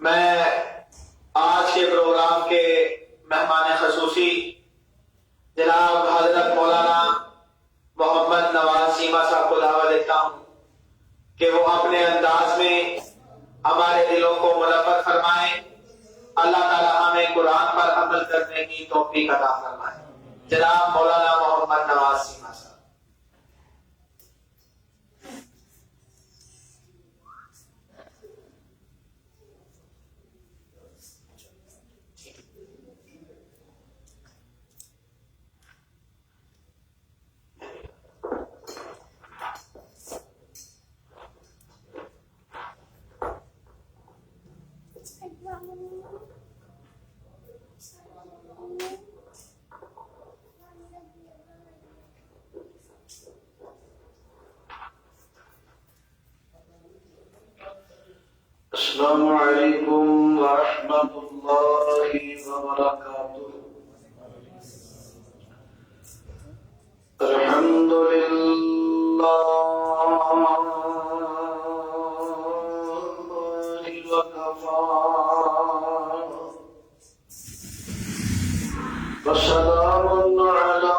میں آج کے پروگرام کے مہمان خصوصی جناب حضرت مولانا محمد نواز چیمہ صاحب کو دعوت دیتا ہوں کہ وہ اپنے انداز میں ہمارے دلوں کو منور فرمائیں. اللہ تعالیٰ ہمیں قرآن پر عمل کرنے کی توفیق عطا فرمائے. جناب مولانا محمد نواز چیمہ صاحب. السلام علیکم ورحمۃ اللہ وبرکاتہ. الحمد للہ وکفی وسلام علی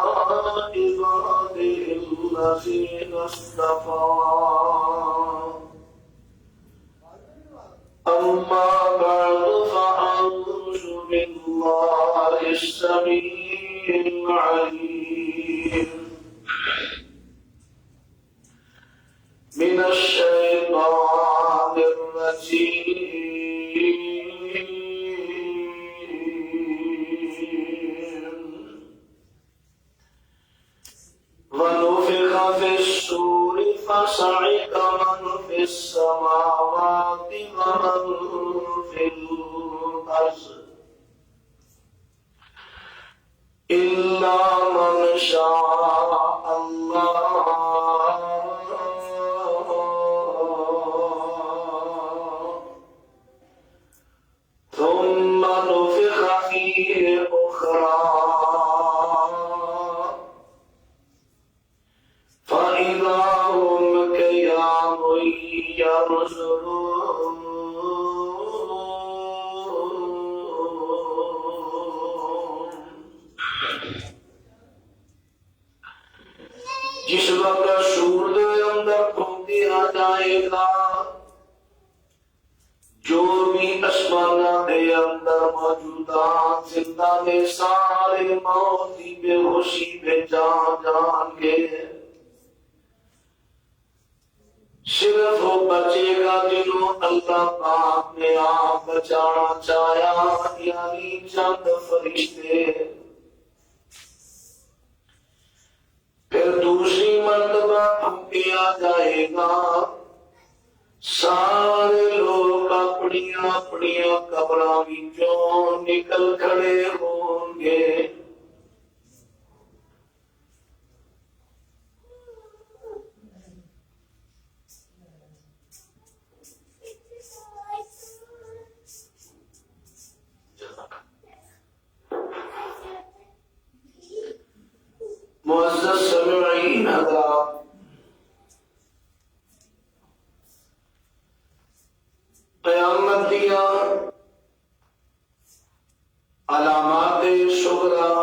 عبادہ الذین اصطفی. أما بعد فأعوذ بالله السميع العليم من الشيطان الرجيم. ونفخ في الصور فصعق من في السماوات ومن في الأرض إلا من شاء الله. ثم نفخ فيه أخرى فإذا هم قيام ينظرون. جس وقت شور دے اندر پھونک دیا جائے گا، جو بھی آسمانہ دے اندر موجودات زندہ نے سارے موت کی بے ہوشی میں جان گے. صرف وہ بچے گا جنہوں اللہ پاک نے آپ بچانا چاہیا، یعنی چند فرشتے. پھر دوسری مرتبہ پھونکا جائے گا، سارے لوگ اپنی اپنی قبراں وچوں نکل کھڑے ہوں گے. معزز سامعین حضرات، قیامت دیا علامات صغریٰ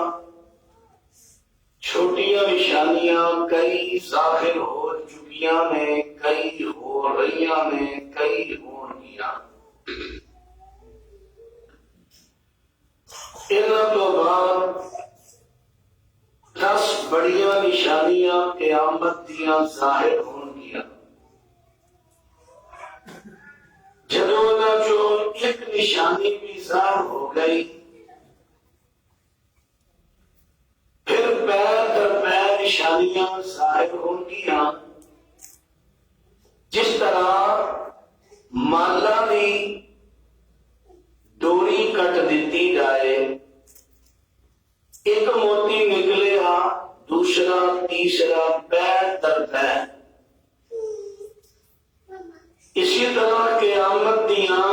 چھوٹیاں نشانیاں کئی ظاہر ہو چکیاں نے، کئی ہو رہیاں نے، کئی ہون گیاں. انہاں تو بعد 10 بڑیاں نشانیاں قیامت دیاں ظاہر ہون گیا. جدوں نہ جو ایک نشانی بھی ظاہر ہو گئی، پھر پیر در پیر نشانیاں ظاہر ہون گیا. جس طرح مالا دی ڈوری کٹ دیتی جائے، ایک موتی نکلے ہاں، دوسرا تیسرا پیر در پیر. اسی طرح قیامت دیاں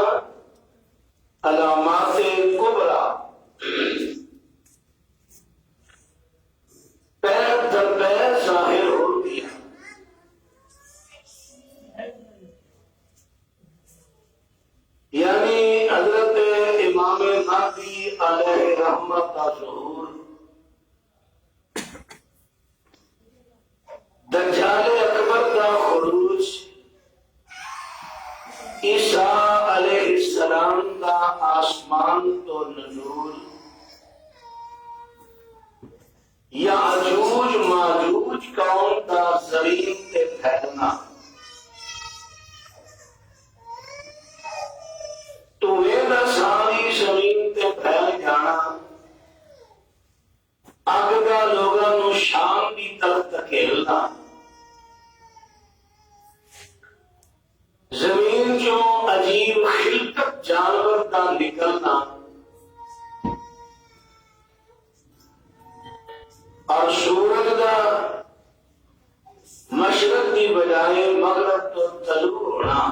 علامات کبریٰ پیر در پیر ظاہر ہوتی ہیں. یعنی حضرت علیہ رحمت کا ظہور، دجال اکبر کا خروج، عیسیٰ علیہ السلام کا آسمان تو نزول، یاجوج ماجوج قوم کا زمین پہ پھیلنا، تو وہ ساری زمین پہ پھیل جانا، اگ کا لوگوں شام کی طرف دھکیلنا، زمین جو عجیب خلقت جانور کا نکلنا، اور سورج کا مشرق کی بجائے مغرب تو طلوع ہونا،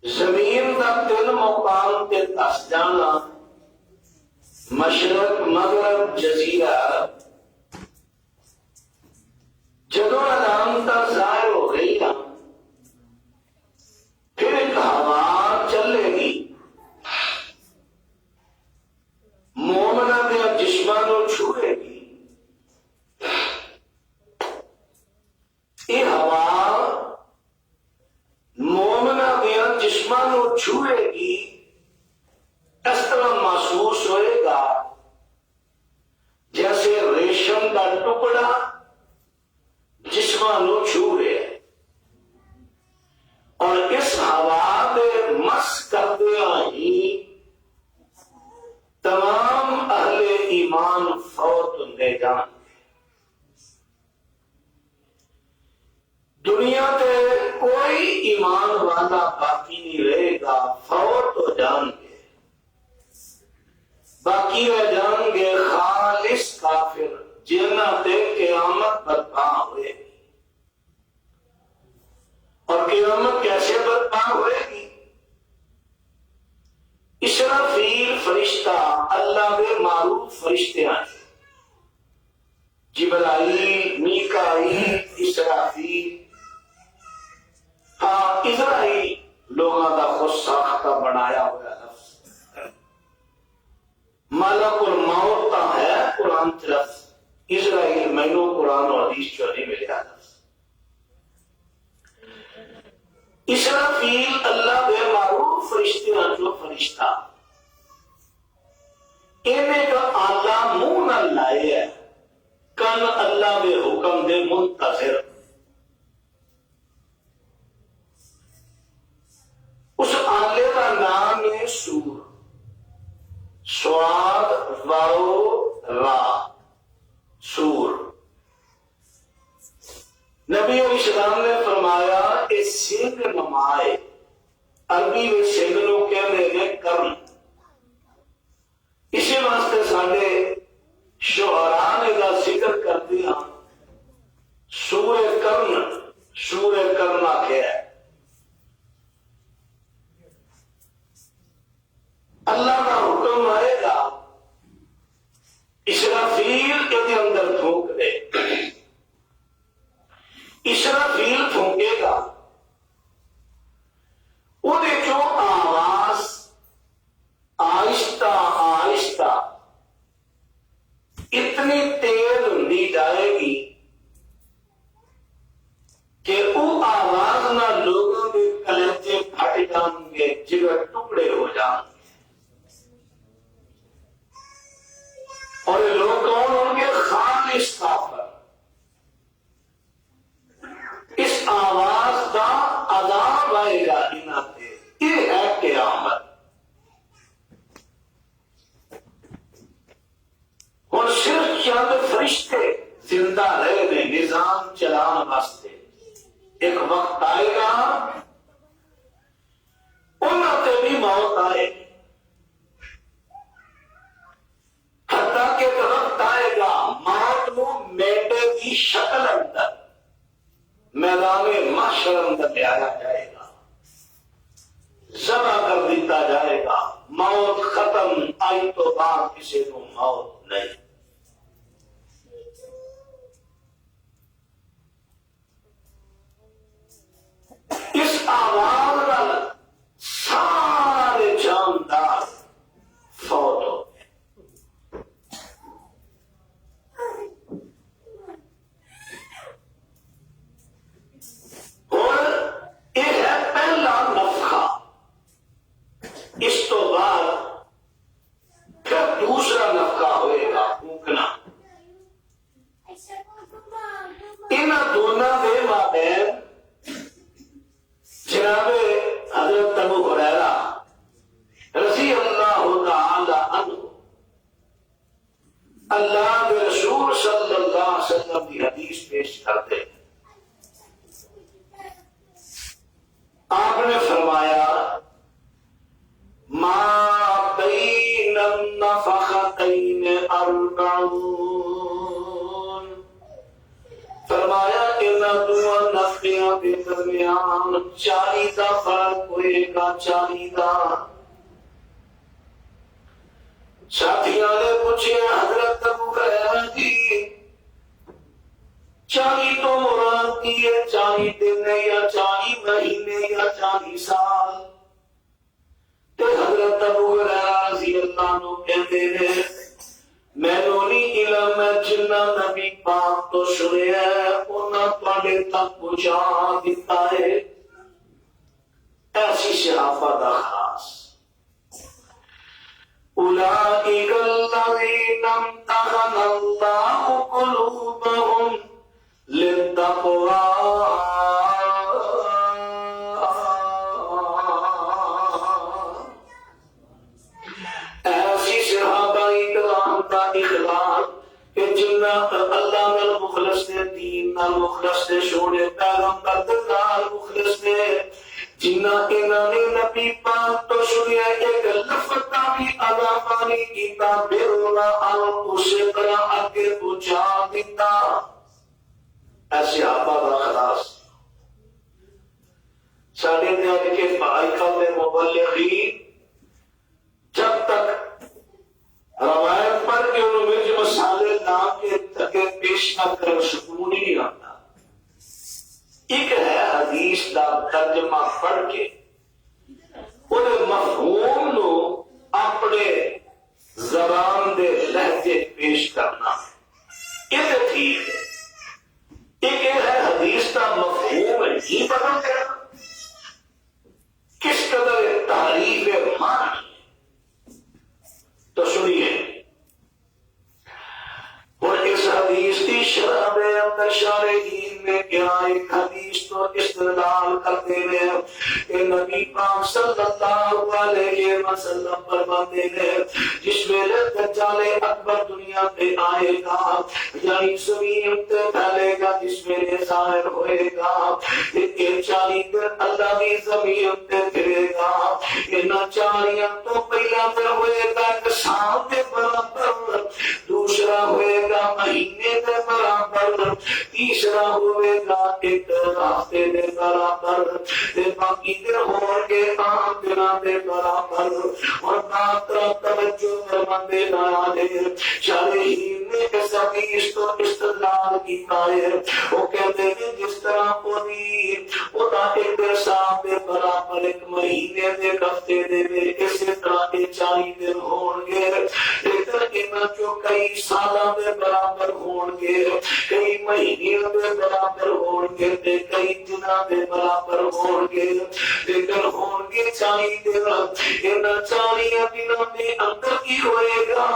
زمین کا 3 مقام پہ دس جانا، مشرق مغرب جزیرہ عرب، جدو علامت ظاہر ہو گئی نا، پھر ایک ہوا چلے گی، مومنہ دیا جسمانوں چھوڑے گی، یہ ہوا مومنہ دیا جسمانوں چھوڑے گی، اس طرح محسوس ہوئے گا جیسے ریشم کا ٹکڑا جسمانوں چھو رہے ہیں، اور اس ہوا پہ مس کردیا ہی تمام اہل ایمان فوت لے جان گے۔ دنیا پہ کوئی ایمان والا باقی نہیں رہے گا، فوت ہو جان گے، باقی رہ جان گے خالص کافر، جنہاں تے قیامت برپا ہوئے گی۔ اور قیامت کیسے برپا ہوئے گی؟ اسرافیل فرشتہ اللہ کے معروف فرشتے ہیں، جبرائیل، میکائیل، اسرافیل، ہاں اسرائیل لوگوں کا خود ساختہ بنایا ہوا لفظ، ملک الموت کا ہے قرآن کے لفظ، اسرائیل مینو قرآن و حدیث جو نہیں ملیا لفظ۔ اسرافیل اللہ بے معروف فرشتے ہیں، جو فرشتہ انہیں کا آلہ منہ نہ لائے ہے، کن اللہ بے حکم دے منتظر، اس آلے کا نام ہے سور، سواد واو را، سور۔ نبی علیہ السلام نے فرمایا اس سنگ نمائے، عربی میں سنگنوں کہنے میں کرن، اسی واسطے ساڈے شعراء نے کا ذکر کر دیا، سور کرن، سور کرنا کیا ہے؟ اللہ کا حکم آئے گا، اسرافیل کے اندر پھونک دے، اسرافیل پھونکے گا، وہ جو آواز آہستہ آہستہ اتنی تیز ہوتی جائے گی کہ وہ آواز نہ لوگوں کے کلیجے پھٹ جان گے، جگر ٹکڑے ہو جان گے، اور لوگ کون ہوں گے؟ خالص کافر۔ اس آواز کا عذاب آئے گا انہاں تے، یہ ہے قیامت۔ اور صرف چند فرشتے زندہ رہے نے نظام چلان واسطے، ایک وقت آئے گا انہاں تے بھی موت آئے گی، حتیٰ کہ ایک وقت آئے گا موت کو میٹے کی شکل اندر میدان محشر اندر لے آیا جائے گا، ذبح کر دیتا جائے گا، موت ختم، آئی تو بعد کسی کو موت نہیں۔ اس آواز نال سارے جاندار اس تو بعد پھر دوسرا نفقہ ہوئے گا پھونکنا. ان دونوں کے مابین جناب حضرت ابو ہریرہ رضی اللہ تعالی عنہ اللہ کے رسول صلی اللہ علیہ وسلم کی حدیث پیش کرتے ہیں. آپ نے فرمایا ما بین النفختین اربعون، فرمایا ان دو نفقیاں کے درمیان 40 کا فرق ہوئے گا. 40 کا. ساتھیوں نے پوچھے حضرت ابو ہریرہ جی 40 تو مراد کی ہے 40 دن یا 40 مہینے یا 40 سال؟ تے حضرت ابو ہریرہ رضی اللہ عنہ کہتے ہیں مینوں نہیں علم ہے جنہ نبی پاک تو سنیا ہے انہاں تواڈے تک پہنچا دیتا ہے. ایسی صحابہ دا خاص اولئک الذین امتحن اللہ قلوبهم للتقوی. ایسی صحابہ اکرام کا اخلاص کہ جنہ اللہ نال مخلص نے، دین نال مخلص نے، سونے پیغمبر نال مخلص نے، جنہ انہوں نے نبی پاک تو سنیا ایک لفظ کا بھی اضافہ نہیں کیتا بیرولہ اسے طرح آگے پہنچا دیتا. ایسے صحابہ کا خلاص. ساڑھے نیاد کے بائیکل میں مبلغین جب تک روایت پر کے انہوں مرج مسالے نام کے تکے پیش نہ کر سکون ہی نہیں آتا. ایک ہے حدیث دا ترجمہ پڑھ کے انہیں مفہوم نو اپنے زبان دے لہجے پیش کرنا، یہ ٹھیک ہے. ایک ہے حدیث کا مفہوم ہی بدل گیا، کس قدر تعریف معنی. تو سنیے اور اس حدیث کی شرح میں اندر شارحین میں کیا ایک حدیث تو استدلال کرتے ہیں کہ نبی پاک صلی اللہ علیہ وسلم فرماتے ہیں جس میں دجال اکبر دنیا پہ آئے گا یعنی زمین پہ پھیلے گا جس میں ظاہر ہوئے گا کہ 40 دن اللہ کی زمین پہ پھرے گا. ان 40 تو پہلا پہ ہوئے گا ایک سال کے برابر، دوسرا ہوئے گا مہینے کے برابر، تیسرا ہوئے گا ایک ہفتے کے برابر، باقی دن ہوں گے 8 دنوں کے برابر. اور بات توجہ فرماندے نہ شارحین نے اس حدیث تو استدلال کیتا ہے. وہ کہتے ہیں جس طرح خدا ایک سال کے برابر ایک مہینے کے ہفتے دے اسی طرح 40 دن ہون گے، لیکن ان جو کئی سالوں کے برابر ہون گے، کئی مہینے کے برابر ہون گے، کئی دنوں کے برابر ہون گے، لیکن ہون گے 40 دن. ان 40 دنوں میں اندر کی ہوئے گا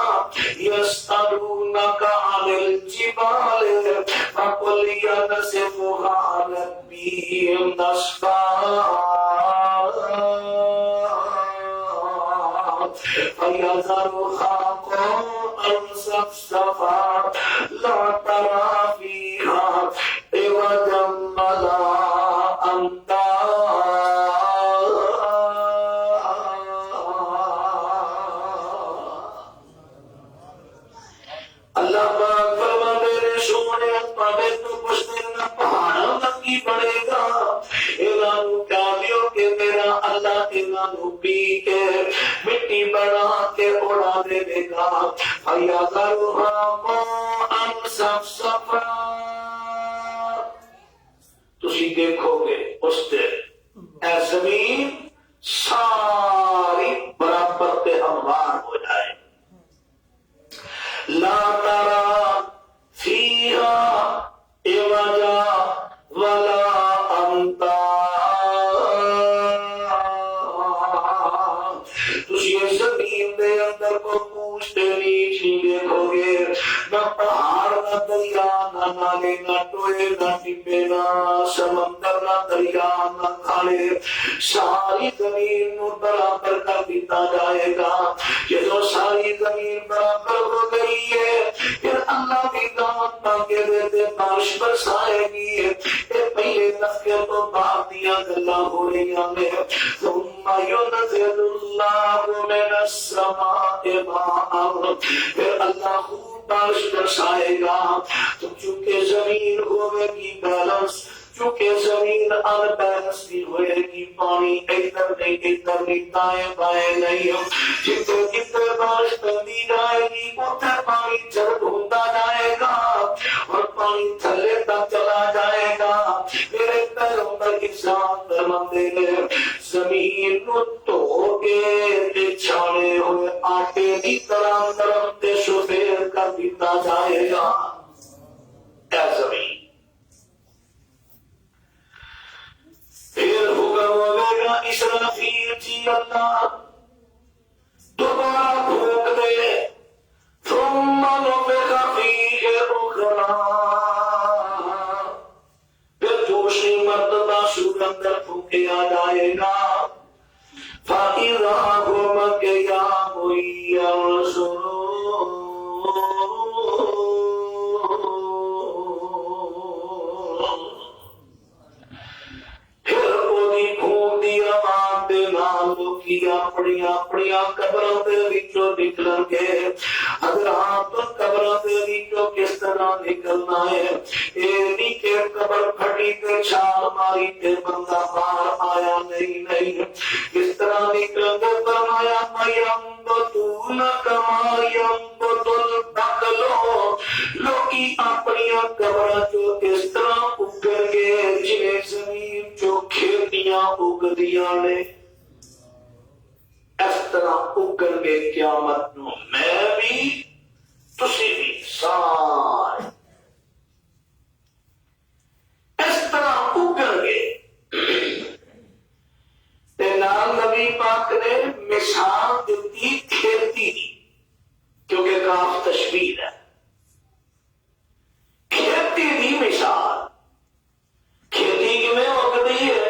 یسألونک عن الجبال فقل ينسفها ربي نسفا فيذرها قاعا صفصفا لا ترى فيها عوجا ولا أمتا. اللہ پاک فرماتے ہیں سونے پڑے تو کچھ دن پہاڑوں تک کی پڑے گا. اعلان کیا دیو کہ میرا اللہ انہوں پی کے مٹی بنا کے اڑا دے گا. فَيَذَرُهَا قَاعًا صَفْصَفًا. تسی دیکھو گے اس دن اے زمین ساری برابر تے ہموار ہو جائے. لا ترى فيها عوجا ولا أمتا. تجھ یہ زمین دے اندر کو پوچھتے نیچ نہیں دیکھو گے، نہ پہاڑ نہ دریا نہ نالے نہ ٹوئے نہ ٹپے نہ سمندر نہ دریا نہ کھالے، ساری زمین نو برابر کر دیتا جائے گا۔ یہ جو ساری زمین برابر ہو گئی ہے پھر اللہ کی ذات مانگے دیتے بارش برسائے گی۔ یہ پہلے تذکر تو بعد دیا گلا ہو رہی ہمیں۔ ثم ينزل الله من السماء ماء، پھر اللہ خوب بارش برسائے گا۔ تو چونکہ زمین ہوئے گی بیلنس، چونکہ زمین ان بیلنس بھی ہوئے گی، پانی ادھر نہیں دائیں بائیں نہیں، جتنے جتنے بارش بندی جائے گی اتنے پانی جلد ہوتا جائے گا اور پانی تھلے تک چلا جائے گا۔ میرے پیغمبر کی ذات فرماتے ہیں زمین کو تو کے بچھانے ہوئے آٹے کی طرح طرف تے سفید کر دیتا جائے گا۔ اے زمین پھر حکم ہوگا اسرافیل جی اللہ دوبارہ پھونک دے، ثم نفخ فیہ اخری، پھر دوسری مرتبہ سور اندر پھونکیا جائے گا۔ فَإِذَا هُمْ قِيَامٌ يَنظُرُونَ، پھر وہی پھونک دی آواز دے نال لوکی اپنی اپنی قبروں دے وچوں نکلن گے۔ حضرات قبروں دے وچوں کس طرح نکلنا ہے؟ اے نہیں کہ قبر پھٹی تے چھال ماری تے بندہ باہر آیا نہیں، کس طرح نکلن گے؟ فرمایا مَيَنبَتُونَ كَمَا يَنبَتُ الْبَقْلُ، لوکی اپنی قبروں چوں اس طرح اگن گے جویں زمین چوں کھیتیاں اگدیاں نے، اس طرح اگن گے قیامت نو میں بھی تسی بھی سارے اس طرح اگن گے۔ تے نال نبی پاک نے مثال دیتی کھیتی دی، کیونکہ کاف تشبیہ ہے، کھیتی دی مثال۔ کھیتی کیویں اگدی ہے؟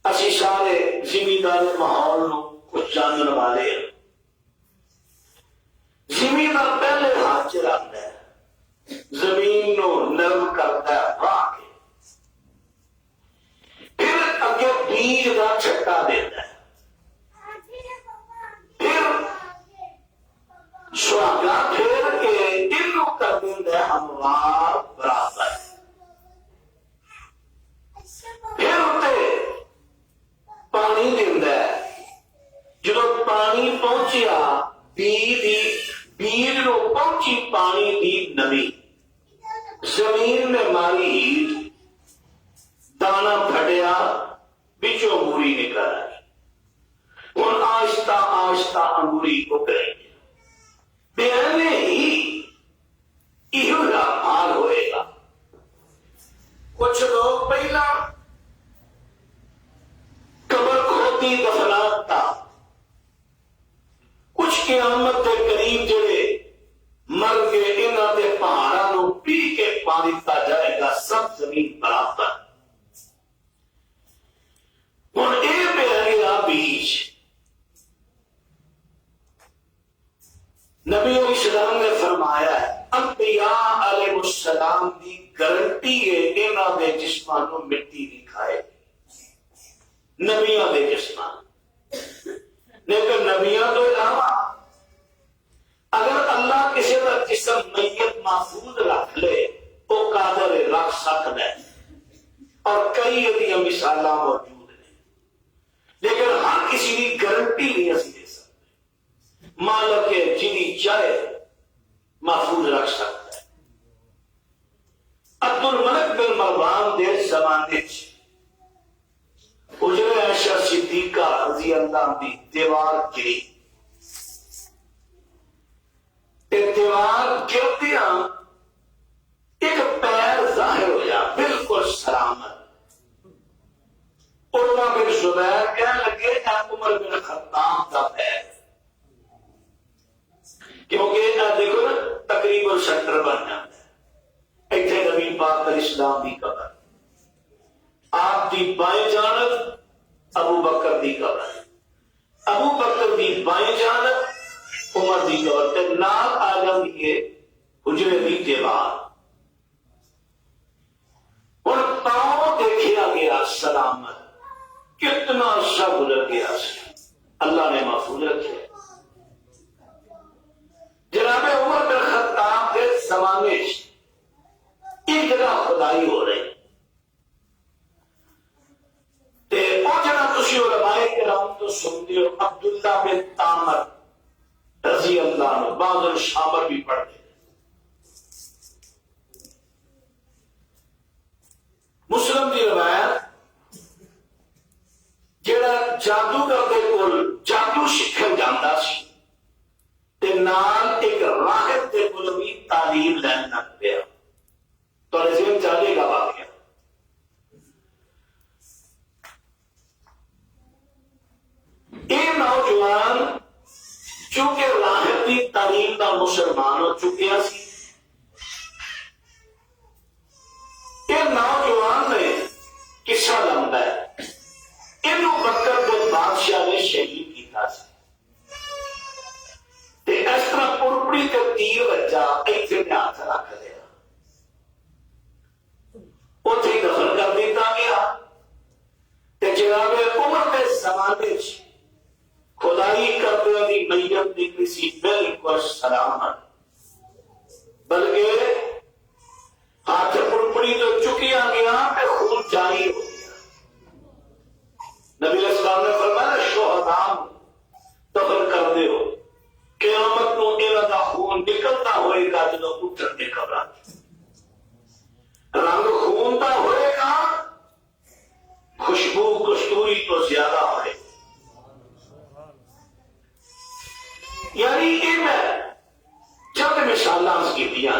اسی سارے زمیندار ماحول نو کچھ جانن والے ہیں۔ زمیندار پہلے ہاتھ چ رکھتا ہے، زمین نو نرم کرتا ہے واہ کے، پھر اگے بیج کا چھٹا دیتا ہے، پھر سہاگا پھیر کے انہوں کر دیتا ہے ہموار برابر، پھر اتنے پانی دیتا ہے۔ جدو پانی پہنچیا بیج نو پہنچی پانی دی نمی، زمین میں ماری ہیٹ، دانا پھٹیا بچوں انگوری نکل آئی، ہن آہستہ آہستہ انگوری اگ رہی ہے۔ بیانے ہی ایہو جا حال ہوئے گا۔ کچھ لوگ پہلا قبر کھوتی دفنات تھا، کچھ قیامت کے قریب جڑے مر کے انہاں دے پہاڑاں نو پی کے پا دتا جائے گا، سب زمین برابر۔ ہن اے پہ گیا بیج، نبی علیہ السلام نے فرمایا ہے انبیاء علیہ السلام دی گارنٹی ہے انہاں دے جسماں نو مٹی نہیں کھائے گی، نبیاں دے جسماں۔ لیکن نبیاں تو علاوہ اگر اللہ کسی کا جسم میت محفوظ رکھ لے وہ قادر رکھ سکتا ہے، اور کئی ایسا مثالاں موجود ہیں، لیکن ہر کسی کی گارنٹی نہیں اسی دے سکتے۔ مالک جنی چاہے محفوظ رکھ سکتا ہے۔ عبد الملک بن مروان دے زمانے حجر عائشہ صدیقہ رضی اللہ عنہ دی دیوار گری، دیوار گردیا ایک پیر ظاہر ہو جا بالکل سلامت۔ عروہ بن زبیر کہنے لگے اے عمر عمر بن خطاب کا پیر، کیونکہ دیکھو نا تقریباً سینٹر بن جاتا ہے، اتنے نبی پاک علیہ السلام کی قبر، آپ کی بائیں جانب ابو بکر کی قبر، ابو بکر کی بائیں جانب عمر کی قبر، تے نال آ جاتی ہے حجرے کی دیوار۔ ہوں پاؤں دیکھا گیا سلامت، کتنا عرصہ گزر گیا، اللہ نے محفوظ رکھے۔ جناب عمر بن خطاب کے زمانے ایک جگہ خدائی ہو رہی، تے او جگہ تسی علماء کرام تو سنتے ہو، عبداللہ بن تامر رضی اللہ عنہ، بعض الشامر بھی پڑھتے ہیں۔ مسلم کی روایت، جڑا جادوگر دے کول جادو سیکھن جاندا سی تے نال ایک راہب دے کول بھی تعلیم لین لگ پیا، تو ذہن چاہے گا واقعہ۔ یہ نوجوان چونکہ راہب کی تعلیم کا مسلمان ہو چکیا سی، یہ نوجوان نے قصہ لمبا ہے، اینو بکر بن بادشاہ نے شہید کیتا سی، تے اس طرح پرپڑی تے تیر بچا ایتھے نے ہاتھ رکھ لیا، اتھے دفن کر دیتا گیا۔ تے جناب عمر کے زمانے چ خدائی کرتے ہوئے میت نکلی سی بالکل سلامت، بلکہ ہاتھ پڑپڑی تو چکیا گیا کہ خون جاری ہو گیا۔ نبی علیہ السلام نے فرمایا شہداء دفن کر دے ہو، قیامت کو انہاں دا خون نکلتا ہوئے گا جدوں اٹھن دے قبراں، رنگ خون دا ہوئے گا، خوشبو کستوری تو زیادہ ہوئے گا۔ یعنی یہ میں چند مثالاں کی دیا،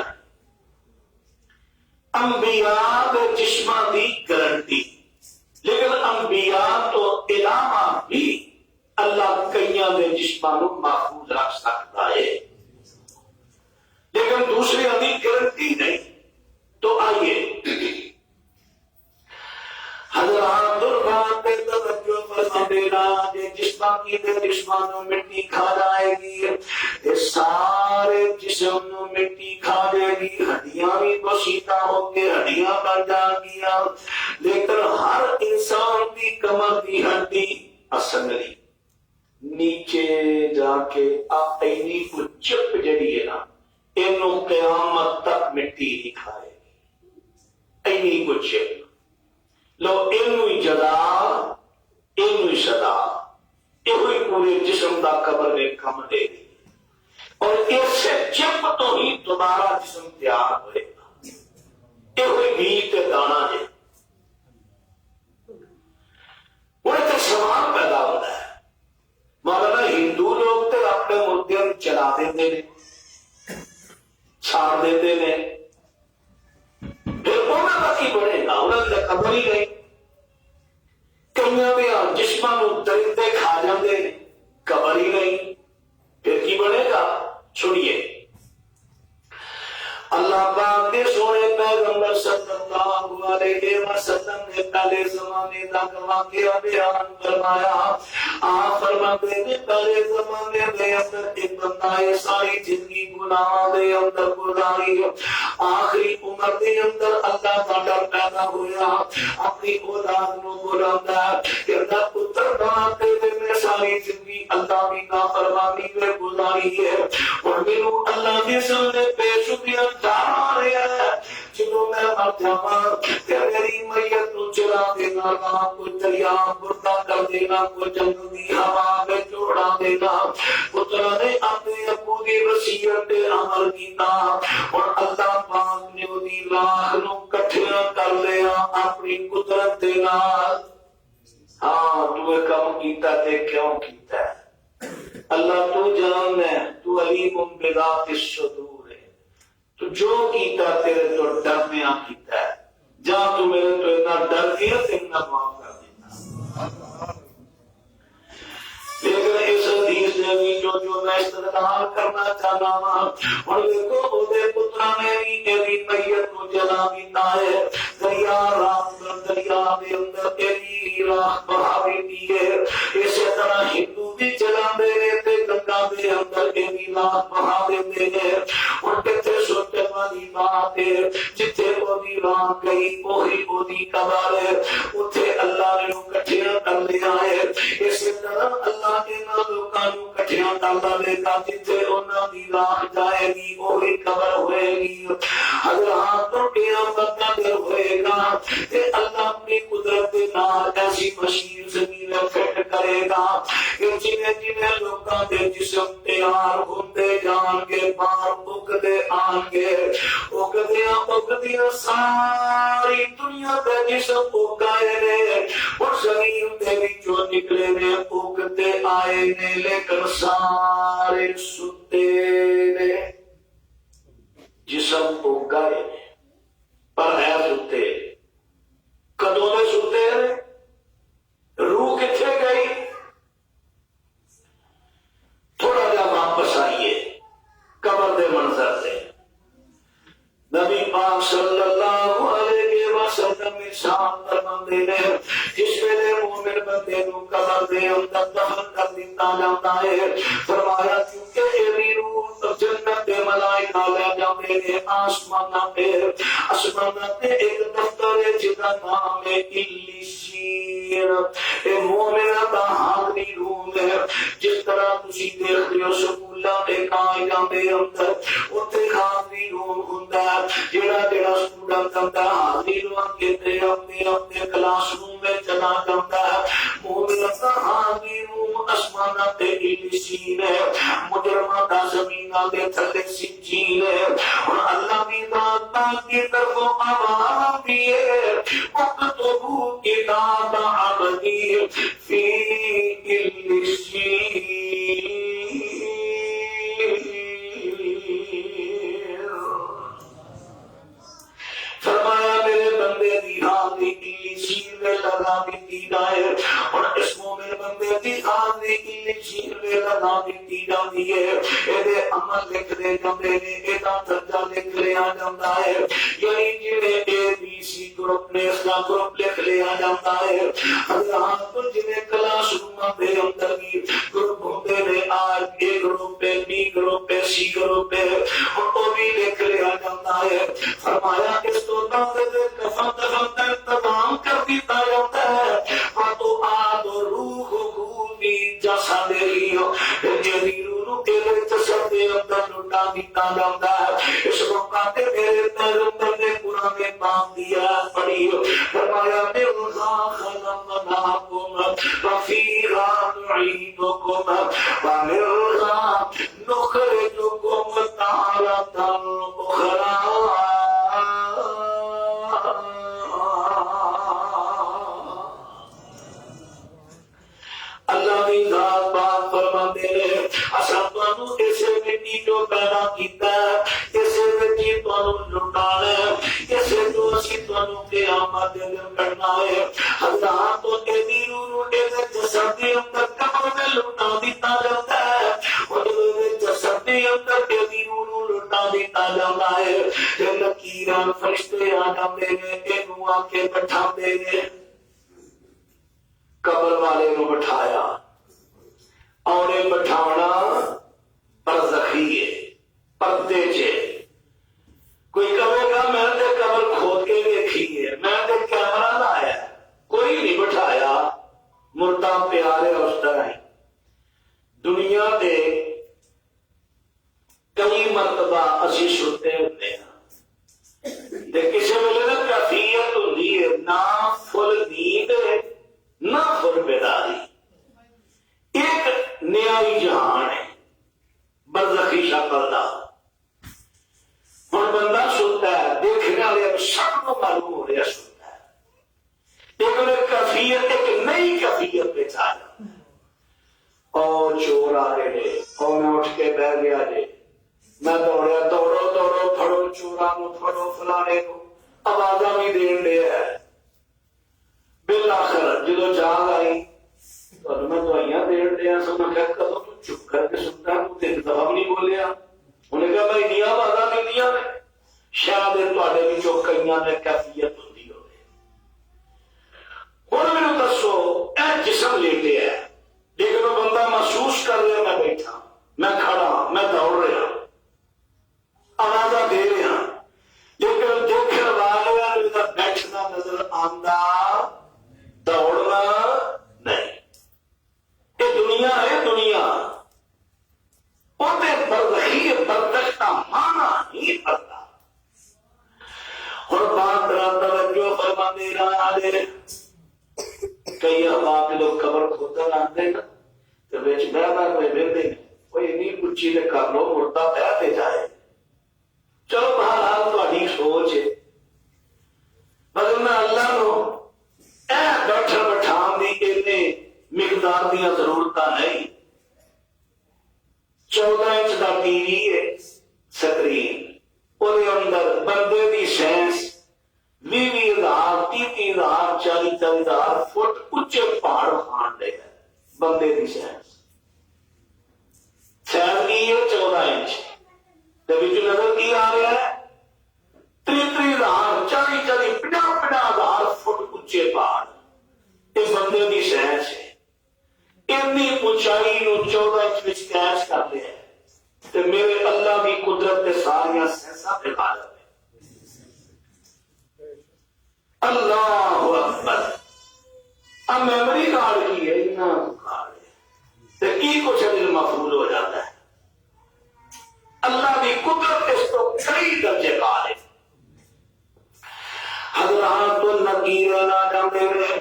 انبیاء دے جسماں دی گارنٹی، لیکن انبیاء تو علاوہ بھی اللہ کئیاں دے جسماں نوں محفوظ رکھ سکتا ہے، لیکن دوسرے دی گارنٹی نہیں۔ تو آئیے حضرات دربار پہ توجہ فرما دینا، جسمانوں مٹی کھا جائے گی، یہ سارے جسم نو مٹی کھا جائے گی، ہڈیاں بھی بسیطہ ہو کے ہڈیاں بن جان گیا، لیکن ہر انسان کی کمر کی ہڈی اسنگلی نیچے جا کے اینی کو چپ جڑی ہے نا، اینو قیامت تک مٹی نہیں کھائے گی، اینی کو چپ لو، اینوی جدا اینوی صدا، یہ پورے جسم دا قبر میں کم دے گی، اور اس سے چپ تو ہی دوبارہ جسم تیار ہوئے گا، یہ بیج تے دانا ہے۔ انہیں تو سوال پیدا ہوتا ہے، مولانا ہندو لوگ تے اپنے مردے چلا دیتے ہیں، چھاڑ دیتے ہیں، پھر انہوں کا کی بڑھے گا، انہوں نے قبر ہی گئی، کئیاں دیا جسماں درندے کھا جاندے قبر ہی نہیں، پھر کی بنے گا؟ چھوڑیے اللہ پاک کے سونے پیغمبر صلی اللہ علیہ وسلم نے پہلے زمانے کا واقعہ بیان فرمایا۔ آپ فرماتے ہیں پہلے زمانے میں اندر ایک بندہ ساری زندگی گناہ دے اندر گزاری، آخری عمر دے اندر اللہ کا ڈر پیدا ہوا، اپنی اولاد نو بلاتا ہے کہ اللہ پتر بناتے ہوئے میں ساری زندگی اللہ کی نافرمانی میں گزاری ہے، اور میرے اللہ کے سامنے پیش کیا جا رہا ہے، جنہوں میں مر جاواں کہ میری میت نو چلا دینا، کوئی دریا بردا کر دینا، کوئی جنگل کی ہوا میں جوڑا دینا۔ پتر نے اپنے ابو کی وصیت پہ عمل کیتا، اور اللہ پاک نے اودی لاش نو کٹھیا کر لیا اپنی قدرت دے نال۔ ہاں تو یہ کام کیتا تے کیوں کیتا ہے؟ اللہ تو جاننا ہے، تو علیم بذات الصدور ہے، تو جو کیتا تیرے تو ڈرنے آ کیتا ہے، جا تو میرے تو اتنا ڈر گیا تے اتنا معاف کر دیتا۔ جو میں استدلال کرنا چاہنا ہوں اور دیکھو وہ دے پترا نے بھی ایدی میت کو جلا دیتا ہے دریا رات دریا دے اندر ایدی راہ بہا دیتی ہے اسی طرح ہندو بھی جلا دے رہتے گنگا دے اندر ایدی راہ بہا دیتے ہیں اور کہتے سوچے والی بات ہے جتھے وہ دی راہ گئی وہی وہ دی قبر ہے اتھے اللہ نے کٹھیاں کر لیا ہے اسی طرح اللہ کے لوکاں نوں کٹھیاں کر لے گا جتھے انہاں دی راہ جائے گی وہی قبر ہوئے گی حضرات تو قیامت کا دن ہوئے گا کہ اللہ اپنی قدرت کے نال ایسی مشین زمین فٹ کرے گا کہ جنہیں جنہیں لوکاں دے جسم تیار ہوندے جان کے بار اگدے آن گے اگدیاں ساری دنیا دے جسم اگائے نے اور زمین دے وچوں نکلے نے اگدے آئے نے لیکن سارے ستے نے جسم اگائے نے پر ہے ستے کدوں دے ستے نے روح کتھے گئی تھوڑا جا واپس آئیے قبر دے منظر سے نبی پاک صلی اللہ علیہ وسلم ارشاد فرماندے نے جس ویلے مومن بندے نوں قبر دے اندر دفن کر دتا جاتا ہے فرمایا کیونکہ ایویں روح جنت دے ملائکہ لے جاندے نے آسماناں تے ایک دفتر ہے جس دا نام ہے علیشین اے مومناں دا حاضری روم ہے جس طرح تسی دیکھدے ہو سکولاں دے کالجاں دے اندر اوتھے حاضری روم ہوندا ہے جڑا اسٹوڈنٹ ہوندا حاضری روم کہتے اپنے کلاس روم میں چلا جاتا ہے مومناں دا حاضری روم آسماناں تے علیشین ہے مجرماں دا زمیناں دے تھلے سجین ہے اور اللہ کی ذات کی طرفوں آواز دیے اکتبوا کتاب عبدی فی علیشین فرمایا میرے بندے دی حاضری علیشین میں لگا دیتی جائے اور اس مومن بندے دی حاضری علیشین میں لگا دیتی جاتی ہے ایدے عمل لکھ دے جاندے نے ایدا درجہ لکھ لیا جاتا ہے یعنی جنہیں اے بی سی گروپ نے اس کا گروپ لکھ لیا جاتا ہے حضرات تو جنہیں کلاس روم دے اندر بھی گروپ ہوتے نے آج اے گروپ ہے بی گروپ ہے سی گروپ ہے اور وہ بھی لکھ لیا جاتا ہے فرمایا اس تو بعد کفن دفن تمام کر دیتا جاتا ہے تو آد روح خوبی جیسا دے لیو جدی روح کے جسد دے اندر لٹا دیتا جاتا ہے اس موقع پہ میرے پیغمبر نے قرآن پاک دیا پڑھی فرمایا منہا خلقناکم وفیہا نعیدکم ومنہا نخرجکم تارۃ اخری اللہ کی ذات بات فرماتے ہیں اساں تانوں اسے مٹی جو پیدا کیتا ہے اسے مٹی تانوں لٹانا ہے اسے جو اسی تانوں قیامت دے دن کرنا ہے حضرات تو ایدی روح کے جسد کے اندر قبر میں لٹا دیتا جاتا ہے اور جسد کے اندر ایدی روح لٹا دیتا جاتا ہے کہ لکیران فرشتے آ جاندے نے اینوں آ کے بٹھاندے نے قبر والے نو بٹھایا اور بٹھاونا برزخی ہے پردے چے کوئی کہے گا میں نے قبر کھود کے دیکھی ہے میں نے کیمرہ لایا کوئی نہیں بٹھایا مردہ پیارے اس طرح دنیا دے کئی مرتبہ اسی سنتے ہوتے ہیں کسی ویلے نا کیفیت ہوتی ہے نہ فل نیند نہ فل بیداری ایک نیائی جہان ہے برزخی شکل دا ہن بندہ سنتا ہے دیکھنے والے سب کو معلوم ہو رہا سنتا ہے ایک کیفیت ایک نئی کیفیت پہ آ جاتا ہے اور چور آ رہے نے اور میں اٹھ کے بہ گیا جی میں دوڑیا دوڑو دوڑو پھڑو چوراں نو پھڑو فلانے کو آوازاں بھی دین دے ہے بالآخر جدو جاگ آئی تو میں دوائیاں دین دیا سو میں کہا کدو تو چپ کر کے سنتا ہے تو تین دفعہ بھی نہیں بولیا انہیں کہا بھائی دیا بازا نہیں دیا میں شاید تواڈے وچوں کئیاں نے کیفیت ہوندی ہوے ہن مینوں دسو اے جسم لیٹے ہے لیکن وہ بندہ محسوس کر رہا میں بیٹھا میں کھڑا میں دوڑ رہا آوازاں دے رہا لیکن دیکھنے والے کا بیٹھنا نظر آندا دوڑنا نہیں یہ دنیا ہے دنیا برزخی برزخ کا معنی نہیں پتا اور بات رات توجہ فرما دے رہا ہے کئی احباب لوگ قبر کھودن آتے نا تو بیچ بہنا کوئی بہتے ہیں کوئی نہیں کچھ چیزیں کر لو مردہ بہتے جائے چلو بہرحال تہاڈی سوچ ہے مگر میں اللہ نو اے بیٹھا بٹھان دی اینے مقدار دیا ضرورتاں نہیں 14 انچ دا ٹی وی ہے سکرین وہ اندر بندے دی سائنس 20,000 30,000 40,000 فٹ اچے پہاڑ کھان دے بندے دی سائنس سائنس کی ہے 14 انچ تو نظر کی آ رہا ہے 30,000 40,000 50,000 فٹ اچے پہاڑ یہ بندے دی سائنس ہے اتنی اونچائی نو 14 انچ وچ کیچ کر لیا ہے تو میرے اللہ کی قدرت کے ساریاں سینساں پہ غالب ہے اللہ اکبر اب میموری کارڈ کی ہے اتنا کارڈ ہے تو کی کچھ دل مفعول ہو جاتا ہے اللہ کی قدرت اس کو کئی درجے غالب حضرات تو نکیر نہ جاندے رہے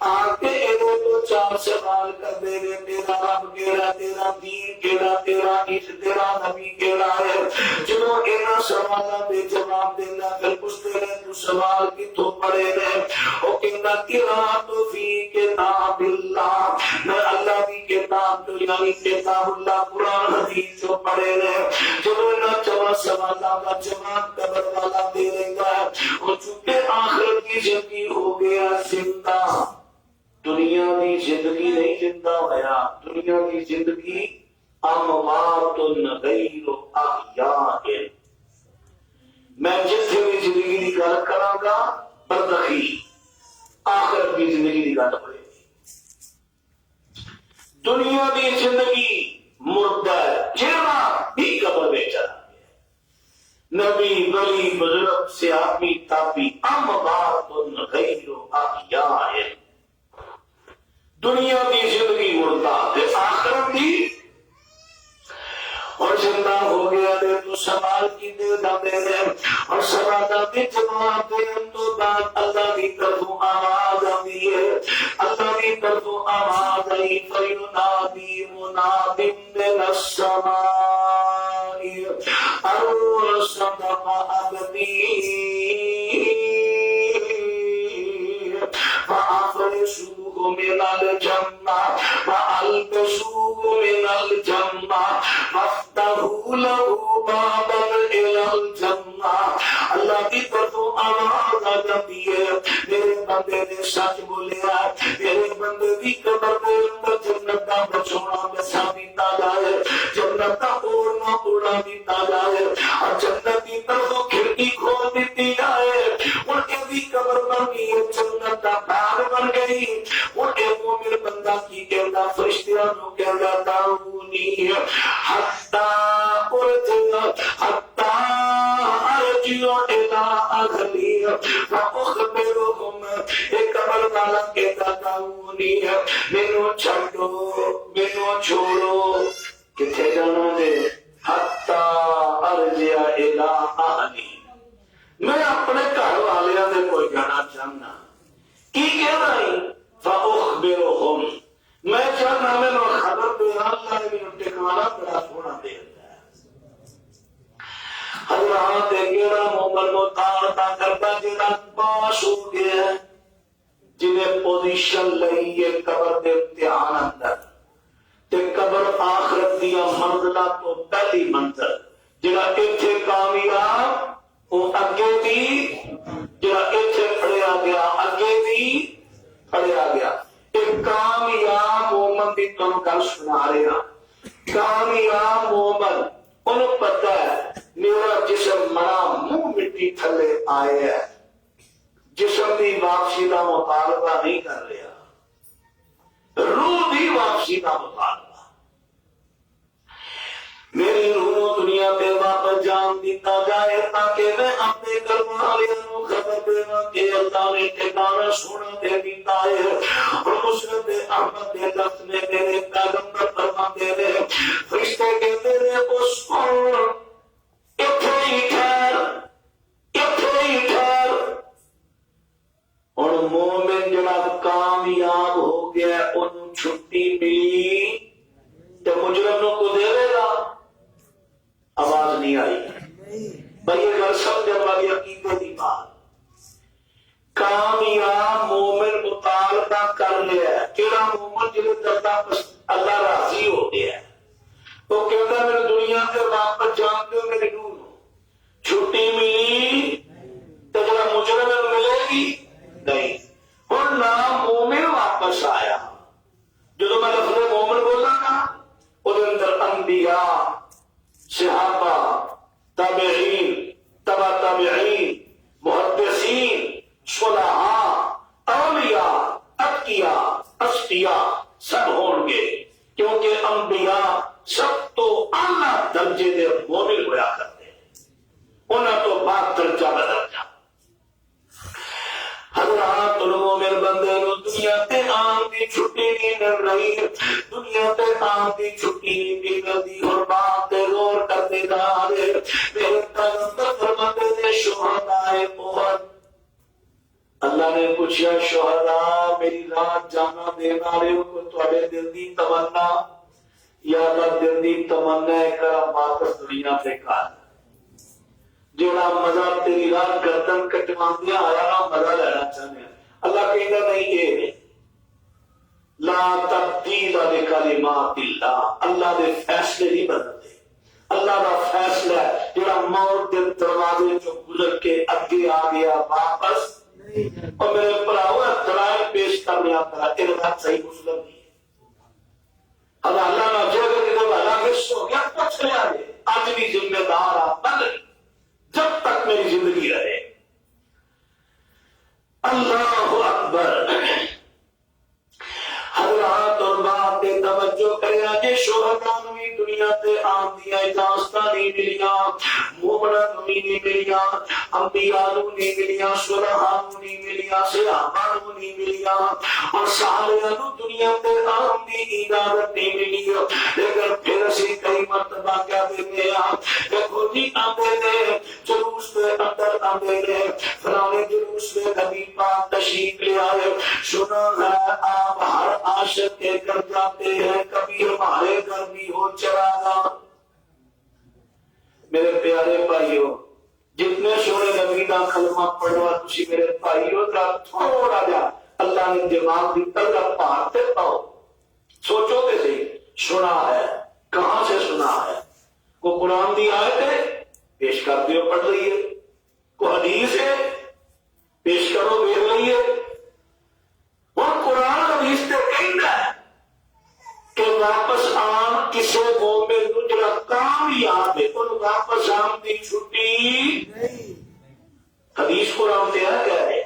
آتے ایدو تو 4 سوال کر دے رہے تیرا رب کیڑا تیرا دین کیڑا تیرا عشق تیرا نبی کیڑا ہے جنہوں انہاں سوالوں دے جواب دینا پھر پوچھتے رہے تو سوال کتوں پڑے رہے او کہنا قرات فی کتاب اللہ میں اللہ کی کتاب تو یعنی کتاب اللہ قرآن حدیث جو پڑھے رہے جنہوں انہاں 4 سوالوں کا جواب قبر والا دے رہے گا وہ چونکہ آخرت کی زندگی ہو گیا زندہ دنیا کی زندگی نہیں زندہ ہوا دنیا کی زندگی اموات غیر احیاء میں جتنے بھی زندگی کی گل کراں گا برزخی آخرت کی زندگی کی گل ہوئے دنیا کی زندگی مردہ جیڑا بھی قبر میں چلا گیا نبی ولی بزرگ صحابی تابعی اموات غیر احیاء دنیا کی زندگی مردہ تے آخرت کی اور زندہ ہو گیا دے تو سوال کی دے دے اور سوالہ بھی جواب دے تو بعد اللہ کی طرفوں آواز آئی ہے اللہ کی طرفوں آواز آئی فَيُنَادِي مُنَادٍ مِّنَ السَّمَاءِ أَن صَدَقَ عَبْدِي فَأَفْرِشُوهُ مِنَ الْجَنَّةِ وَأَلْبِسُوهُ مِنَ الْجَنَّةِ وَافْتَحُوا لَهُ بَابًا إِلَى الْجَنَّةِ اللہ کی طرف آواز آ جاتی ہے میرے بندے نے سچ بولیا میرے بندے کی قبر کے اندر جنت کا بچھونا بچھا دیتا جائے جنت کا اوڑھنا اوڑھا دیتا جائے اور جنت کی طرف کھڑکی کھول دیتی جائے ان کی قبر بن گئی جنت کا باغ بن گئی ان کے مومن بندہ کی کہنا فرشتیاں نو کہنا دعونی حتی ارجع الى اہلی فاخبرهم ایک قبر والا کہتا دعونی مینوں چھڈو مینوں چھوڑو کتھے جانا ہے حتی ارجع الى اہلی میں اپنے گھر والوں سے کوئی جانا چاہنا کی کہہ رہا ہے فاخبرهم میں چاہنا میں خبر دے اللہ نے میرے ٹکانا بڑا سونا دے حضرات گیرا مومن کو تارتا کرتا جنہ پاس ہو گیا جنہیں پوزیشن لئی ہے قبر دے امتحان اندر تے قبر آخرت دیا منزلہ تو پہلی منزل جنہ ایتھے کامیاب وہ اگے بھی جنہ ایتھے پڑھیا گیا اگے بھی پڑھیا گیا ایک کامیاب دی تم گل سنا رہا کامیاب مومن انہوں پتہ ہے میرا جسم مرا منہ مٹی تھلے آئے ہے جسم دی واپسی کا مطالبہ نہیں کر رہا روح دی واپسی کا مطالبہ میری روح دنیا پہ واپس جان دیتا جائے تاکہ میں اپنے گھر والوں کو خبر دینا کہ اللہ نے ٹھکانہ سونا دے دیتا ہے اور مسلم احمد نے لفظ میں میرے پیغمبر فرماتے ہیں فرشتے کہتے ہیں اس کو اتھے ہی ٹھہر اور مومن جڑا کامیاب ہو گیا انہوں چھٹی ملی تو مجرموں کو دے دے گا آواز نہیں آئی بھائی یہ گھر سمجھنے والی عقیدے کی بات کامیاب مومن مطالبہ کر لیا ہے کیڑا مومن جلے کرتا اللہ راضی ہو گیا ہے وہ کہتا ہے میرے دنیا سے واپس جان کے میری روح چھٹی ملی تو جب مجرم ملے گی نہیں اور نہ مومن واپس آیا جو میں لفظ مومن بولا نا اس اندر انبیاء صحابہ تابعین تبع تابعین محدثین صلحاء اولیاء اتقیاء اسقیاء سب ہوں گے کیونکہ انبیاء سب تو اعلیٰ درجے دے مومن ہوا کرتے ہیں انہاں تو بات درجہ بدرجہ حضرات علماء میرے بندے نو دنیا تے آن دی چھٹی نہیں مل رہی دنیا تے آن دی چھٹی نہیں مل رہی اور بات تے غور کرتے جا رہے میرے پیغمبر فرماتے تھے شہداء احد اللہ نے پوچھا شہداء میری رات جانا دینا رہے ہو کو تھوڑے دل دی تمنا یا اللہ دل دی تمنا ہے کرا واپس دنیا پہ کار جوڑا مزہ تیری رات گردن کٹوان دیا آیا نا مزہ لینا چاہنے اللہ کہنا نہیں یہ لا تبدیل لکلمات اللہ اللہ دے فیصلے نہیں بدلتے اللہ دا فیصلہ ہے جوڑا موت دل دروازے جو گزر کے اگے آ گیا واپس اور میرے پراؤ دلائل پیش کرنے آتا ہے تیرے بات صحیح مسلم نہیں ہے اللہ نہ جو کہ جب اللہ غصہ ہو گیا کچھ لے آگے آج بھی ذمہ دار آپ بن رہی جب تک میری زندگی رہے اللہ اکبر حضرات اور بات دے توجہ کرے آجے شہداء نوی دنیا تے آم دیا اجازتہ نہیں ملیا مومنہ نوی نہیں ملیا انبیاء نو نہیں ملیا صلحاء نو نہیں ملیا صحابہ نو نہیں ملیا اور صالحہ نو دنیا تے آم دی اجازت نہیں ملی لیکن پھر اسی کئی مرتبہ کیا دیتے ہیں دیکھو جی آتے دے جلوس میں اندر آتے دے فلانے جلوس میں نبی پاک تشریف لے آئے سنا ہے آپ ہر عاشق کے گھر جاتے ہیں کبھی ہمارے گھر بھی ہو چراغا میرے پیارے بھائیوں جتنے سونے نبی دا کلمہ پڑھوا تسی میرے بھائیوں کا تھوڑا جا اللہ نے دماغ دی تلگا پارتے پاؤ سوچو تے صحیح سنا ہے کہاں سے سنا ہے کو قرآن دی آیت ہے پیش کر دیو پڑھ لئیے کو حدیث ہے پیش کرو دیکھ لئیے اور قرآن حدیث تے کہنا ہے کہ واپس آن کسے مومن نو جڑا کامیاب ہے ان واپس آن دی چھٹی حدیث قرآن تے ہے کہہ رہے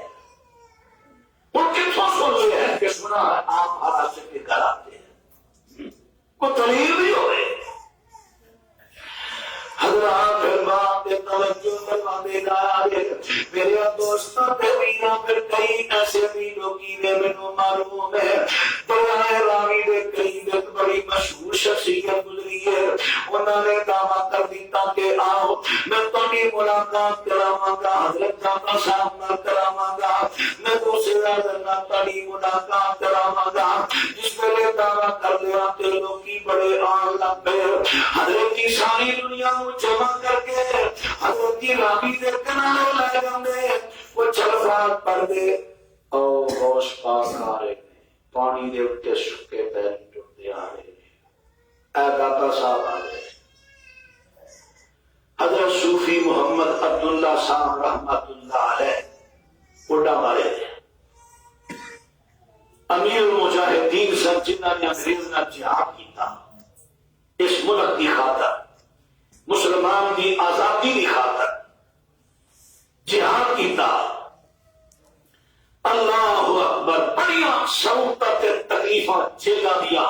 ان کے تو سن ہے کہ سنا ہے آپ ہر عاشق کے گھر آتے ہیں کو دلیل بھی ہو رہے حضرات بات توجہ فرما دے گا میرے دوستوں تے میرا پھر کئی ایسے بھی لوگی نے مینوں معلوم ہے دریائے راوی دے کئی ایک بڑی مشہور شخصیت گزری ہے انہوں نے دعویٰ کر دیتا کہ آؤ میں تمہیں ملاقات کراواں گا حضرت کا سامنا کراواں گا میں دوسرے اعظم تمہیں ملاقات کراواں گا جس ویلے دعویٰ کر لیا کہ لوگی بڑے آن لگ گئے حضرت کی ساری دنیا جمع کر کے حضرت کی راوی دے کنارے لے جاندے وہ چلفات پڑھ دے او ہوش پاک آ رہے پانی دے اٹھے سکے پیر ٹوٹتے آ رہے اے داتا صاحب آ رہے حضرت صوفی محمد عبداللہ صاحب رحمت اللہ علیہ اڑا مارے تھے امیر المجاہدین سب جنہ نے انگریز نہ کیتا اس ملک کی خاطر مسلمان کی آزادی کی خاطر جہاد کیتا اللہ اکبر بڑیاں سہولت تکلیفاں جیلا دیا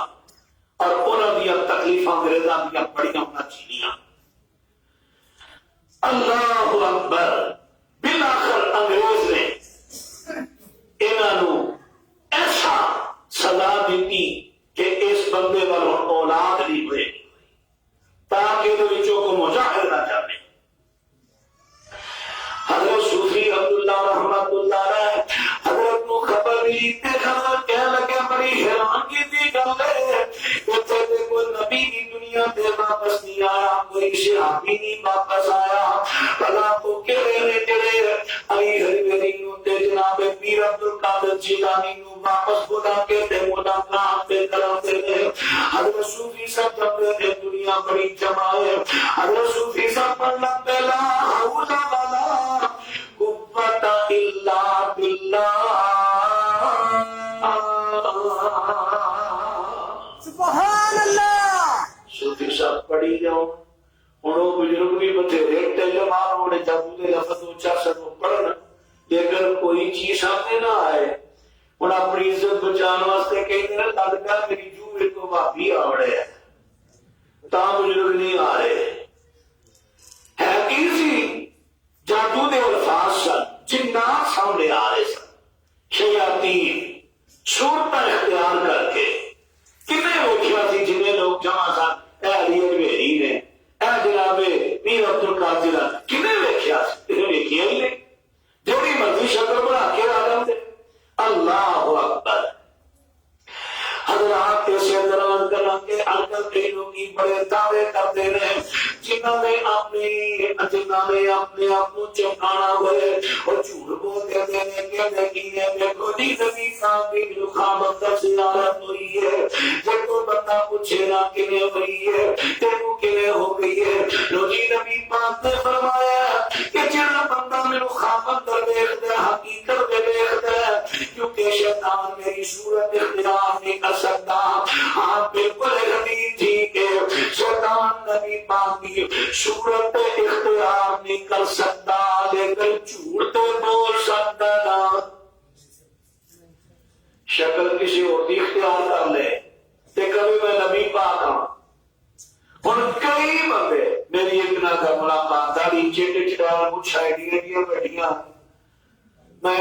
اور انہوں دیا تکلیفاں انگریزاں دیا بڑیاں انہاں جھیلیاں اللہ اکبر بالآخر انگریز نے انہوں ایسا سزا دیتی کہ اس بندے والوں اولاد نہیں ہوئے تاکہ دوچوں کو مجاہد نہ جانے حضرت صوفی عبداللہ رحمت اللہ رہے حضرت کو خبر ملی تے خبر کہہ لگے بڑی حیران کی تھی گل ہے کہ کوئی نبی کی دنیا تے واپس نہیں آیا کوئی صحابی نہیں واپس آیا بلا تو کہے نے جڑے علی حریری نو تے جناب پیر عبد القادر جیلانی نو واپس بلا کے تے ملاقات تے کراتے ہیں حضرت صوفی صاحب جب دنیا بڑی جمع ہے حضرت صوفی صاحب پڑھنا پہلا حول ولا قوت الا باللہ سبحان اللہ صوفی صاحب پڑھی جاؤ انہوں بزرگ بھی بتھیرے تجمان ہونے جب دے لفظ اونچا سنو پڑھنا لیکن کوئی چیز سامنے نہ آئے انہاں اپنی عزت بچان واسطے کہتے ہیں لڑکا میری جو میرے کو بھابی آوڑے ہے تا بزرگ نہیں آ رہے ہے کی سی جادو دے الفاظ سن جنات سامنے آ رہے سن شیاطین صورتیں اختیار کر کے کتنے روکیا تھی جنہیں لوگ جمع سن اے علی بہری نے اے جناب پیر عبد القادر کتنے ویکھیا سی ویکھیا ہی نہیں جوڑی مرضی شکل بنا کے آدم دے اللہ اکبر حضرات ایسے اندران کرنا کہ اگر دینوں کی بڑے دعوے کرتے رہے جنہوں نے اپنے آپ کو چمکانا ہوئے اور جھوٹ بولتے دینے کہنے کی ہے دیکھو جی نبی صاحب کی لکھام اندر زیارت ہوئی ہے جب کوئی بندہ پوچھے نا کنہیں ہوئی ہے تیرو کنہیں ہو گئی ہے لو جی نبی پاک نے فرمایا کہ جنہ بندہ میں لکھام اندر دیکھ دے حقیقت میں دیکھ دے کیونکہ شیطان میری صورت اختیار نہیں کر سکتا ہاں بالکل حدیث تھی کہ شیطان نبی پاک کی صورت اختیار نہیں کر سکتا لیکن جھوٹ تو بول سکتا نا شکل کسی اور کی اختیار کر لے کہ کبھی میں نبی پاک ہوں اور کئی بندے میری ایک نہ کا ملاقات داری چیٹے چٹار کچھ آئیڈیا دیا بیٹھیاں میں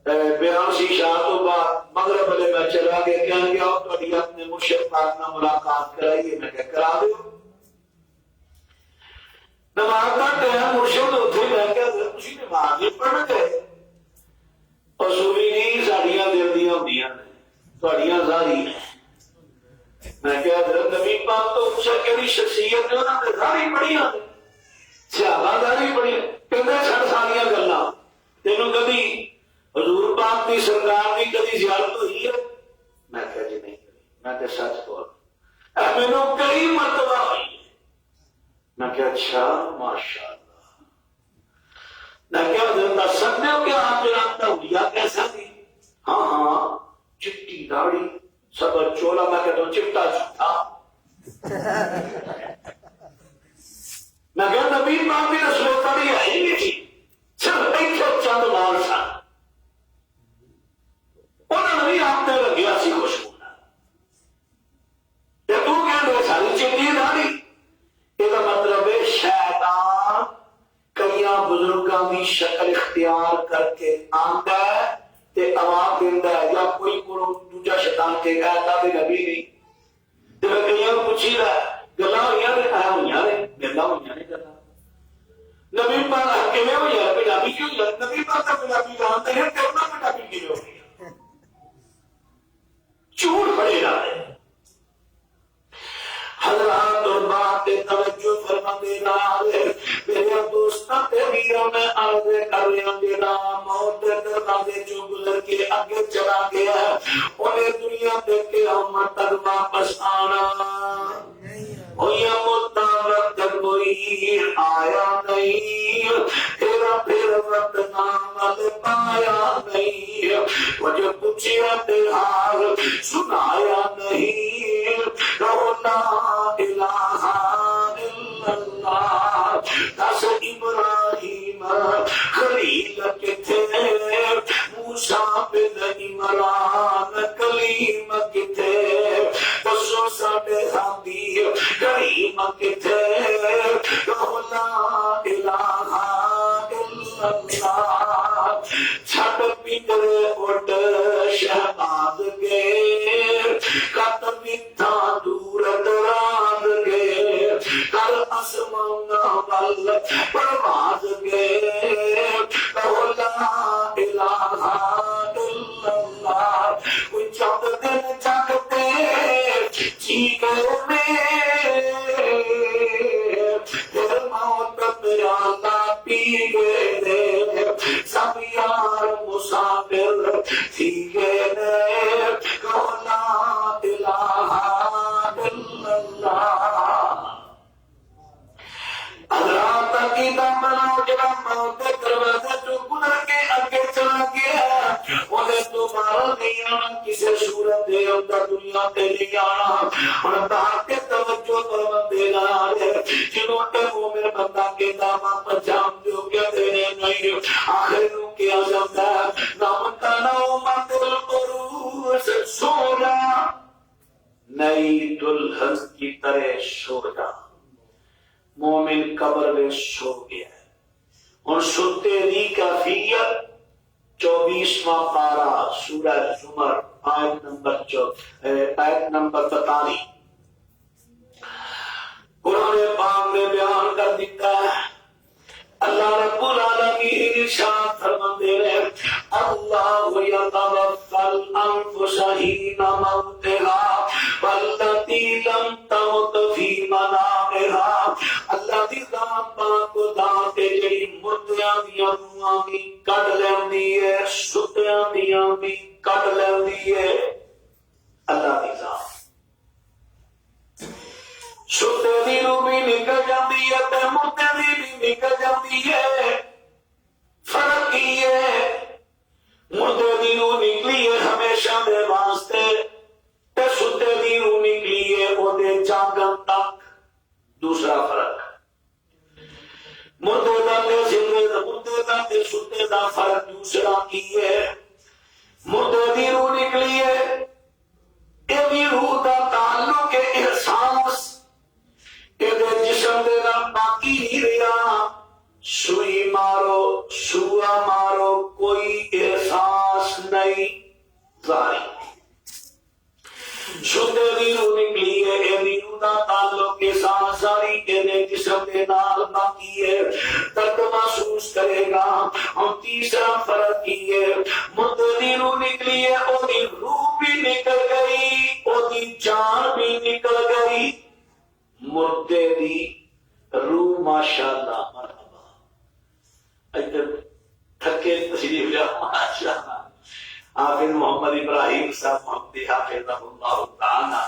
بیان سی شاہ تو بعد مغرب والے میں چلا گیا کہاں گیا تو ابھی اپنے مرشد پاک نہ ملاقات کرائیے میں کہ کرا دو نماز پڑھتے ہیں مرشد ہوتے میں کہ اسی نماز ہی پڑھ گئے اور سوری نہیں ساڑیاں دل دیا ہوندیاں ساڑیاں ساری میں کہ حضرت نبی پاک تو اچھا کہڑی شخصیت جو نہ ساری پڑھیاں صحابہ داری پڑھیاں کہتے چھڑ ساریاں گلاں تینوں کبھی حضور پاک کی سرکار کی کبھی زیارت ہوئی ہے میں کہا جی نہیں میں کہ سچ بول میں نے کئی مرتبہ ہوئی ہے میں کہ اچھا ماشاءاللہ میں کیا بتا سکتے ہو کہ آپ جناب ہوا کیسا تھی ہاں ہاں چٹی داڑھی صبر چولا میں کہتا ہوں چپٹا چھوٹا میں کہا نبی پاک کی رسول کبھی آئی نہیں تھی صرف ایک چند لال سا انہوں نے آپ نے لگیا سی خوشبو تو کہ ساری چٹی داڑھی یہ مطلب ہے شیطان کئی بزرگاں کی شکل اختیار کر کے آندا ہے تے آواز دیندا ہے یا کوئی دوجا شیطان کے کہتا بھی نبی نہیں تے میں کئی پوچھی رہا گلاں ہویاں تے آیا ہویاں نے گلاں ہویاں نے گلاں نبی پاک کیویں ہویا پنجابی کیوں نبی پاک کا پنجابی جانتے ہیں تے انہاں پنجابی کیویں ہو گیا جھوٹ پڑے گا حضرات اور بات توجہ فرما دینا میرے دوستاں تے ویراں میں عرض کر رہا جڑا موت دے دروازے چوں گزر کے اگے چلا گیا اونے دنیا تے قیامت تک واپس آنا ہویا مطابق کوئی آیا نہیں تیرا پھر وقت نام پایا نہیں وجہ پوچھیا تے حال سنایا نہیں ول پرواز گئے کہو لا الہ الا اللہ کوئی چند دن جگتے جی گئے میں پھر موت پیالہ پی گئے سب یار مسافر تھی گئے کہو لا الہ الا اللہ حضرات عقیدہ بناؤ جب موت دروازے تو گزر کے آگے چلا گیا انہیں دوبارہ نہیں آنا کسی صورت دے اندر دنیا تے نہیں آنا اور باہر کے توجہ پر دینا ہے جنہوں نے مومن بندہ کے دامہ پجام جو کیا دینے نہیں آخر نو کیا جاتا ہے نامتا نومت القروس سونا نئی دلہن کی طرح سو جا مومن قبر میں سو گیا ہے اور ستے دی کیفیت 24واں پارہ سورہ زمر آیت نمبر 42 قرآن پاک میں بیان کر دیتا ہے اللہ رب العالمین ارشاد فرماتے ہیں اللہ یتوفی الانفس حین موتها والتي لم تمت في منامها اللہ دی ذات پاک ذات جڑی مردیاں دیاں روحاں بھی کڈ لیندی ہے ستیاں دیاں بھی کڈ لیندی ہے اللہ دی ذات ستے دی روح بھی نکل جاتی ہے تے مردے دی بھی نکل جاتی ہے فرق ہی ہے مردے دی روح نکلی ہے ہمیشہ دے واسطے تے ستے دی روح نکلی ہے او دے جاگن تک دوسرا فرق مردے دا تے زندے دا مردے دا تے ستے دا فرق دوسرا کی ہے مردے دی روح نکلی ہے اے روح دا تعلق احساس جسم دینا باقی نہیں رہا سوئی مارو سوا مارو کوئی احساس نہیں ظاہر ستے دی روح نکلی ہے اے روح دا تعلق احساس ظاہری کے جسم دے نال باقی ہے درد محسوس کرے گا اور تیسرا فرق ہی ہے مردے دی روح نکلی ہے او دی روح بھی نکل گئی او دی جان بھی نکل گئی مردے دی روح ماشاءاللہ مرحبا ادھر تھکے تشریف جا ماشاءاللہ حافظ محمد ابراہیم صاحب محمد حافظ اللہ تعالی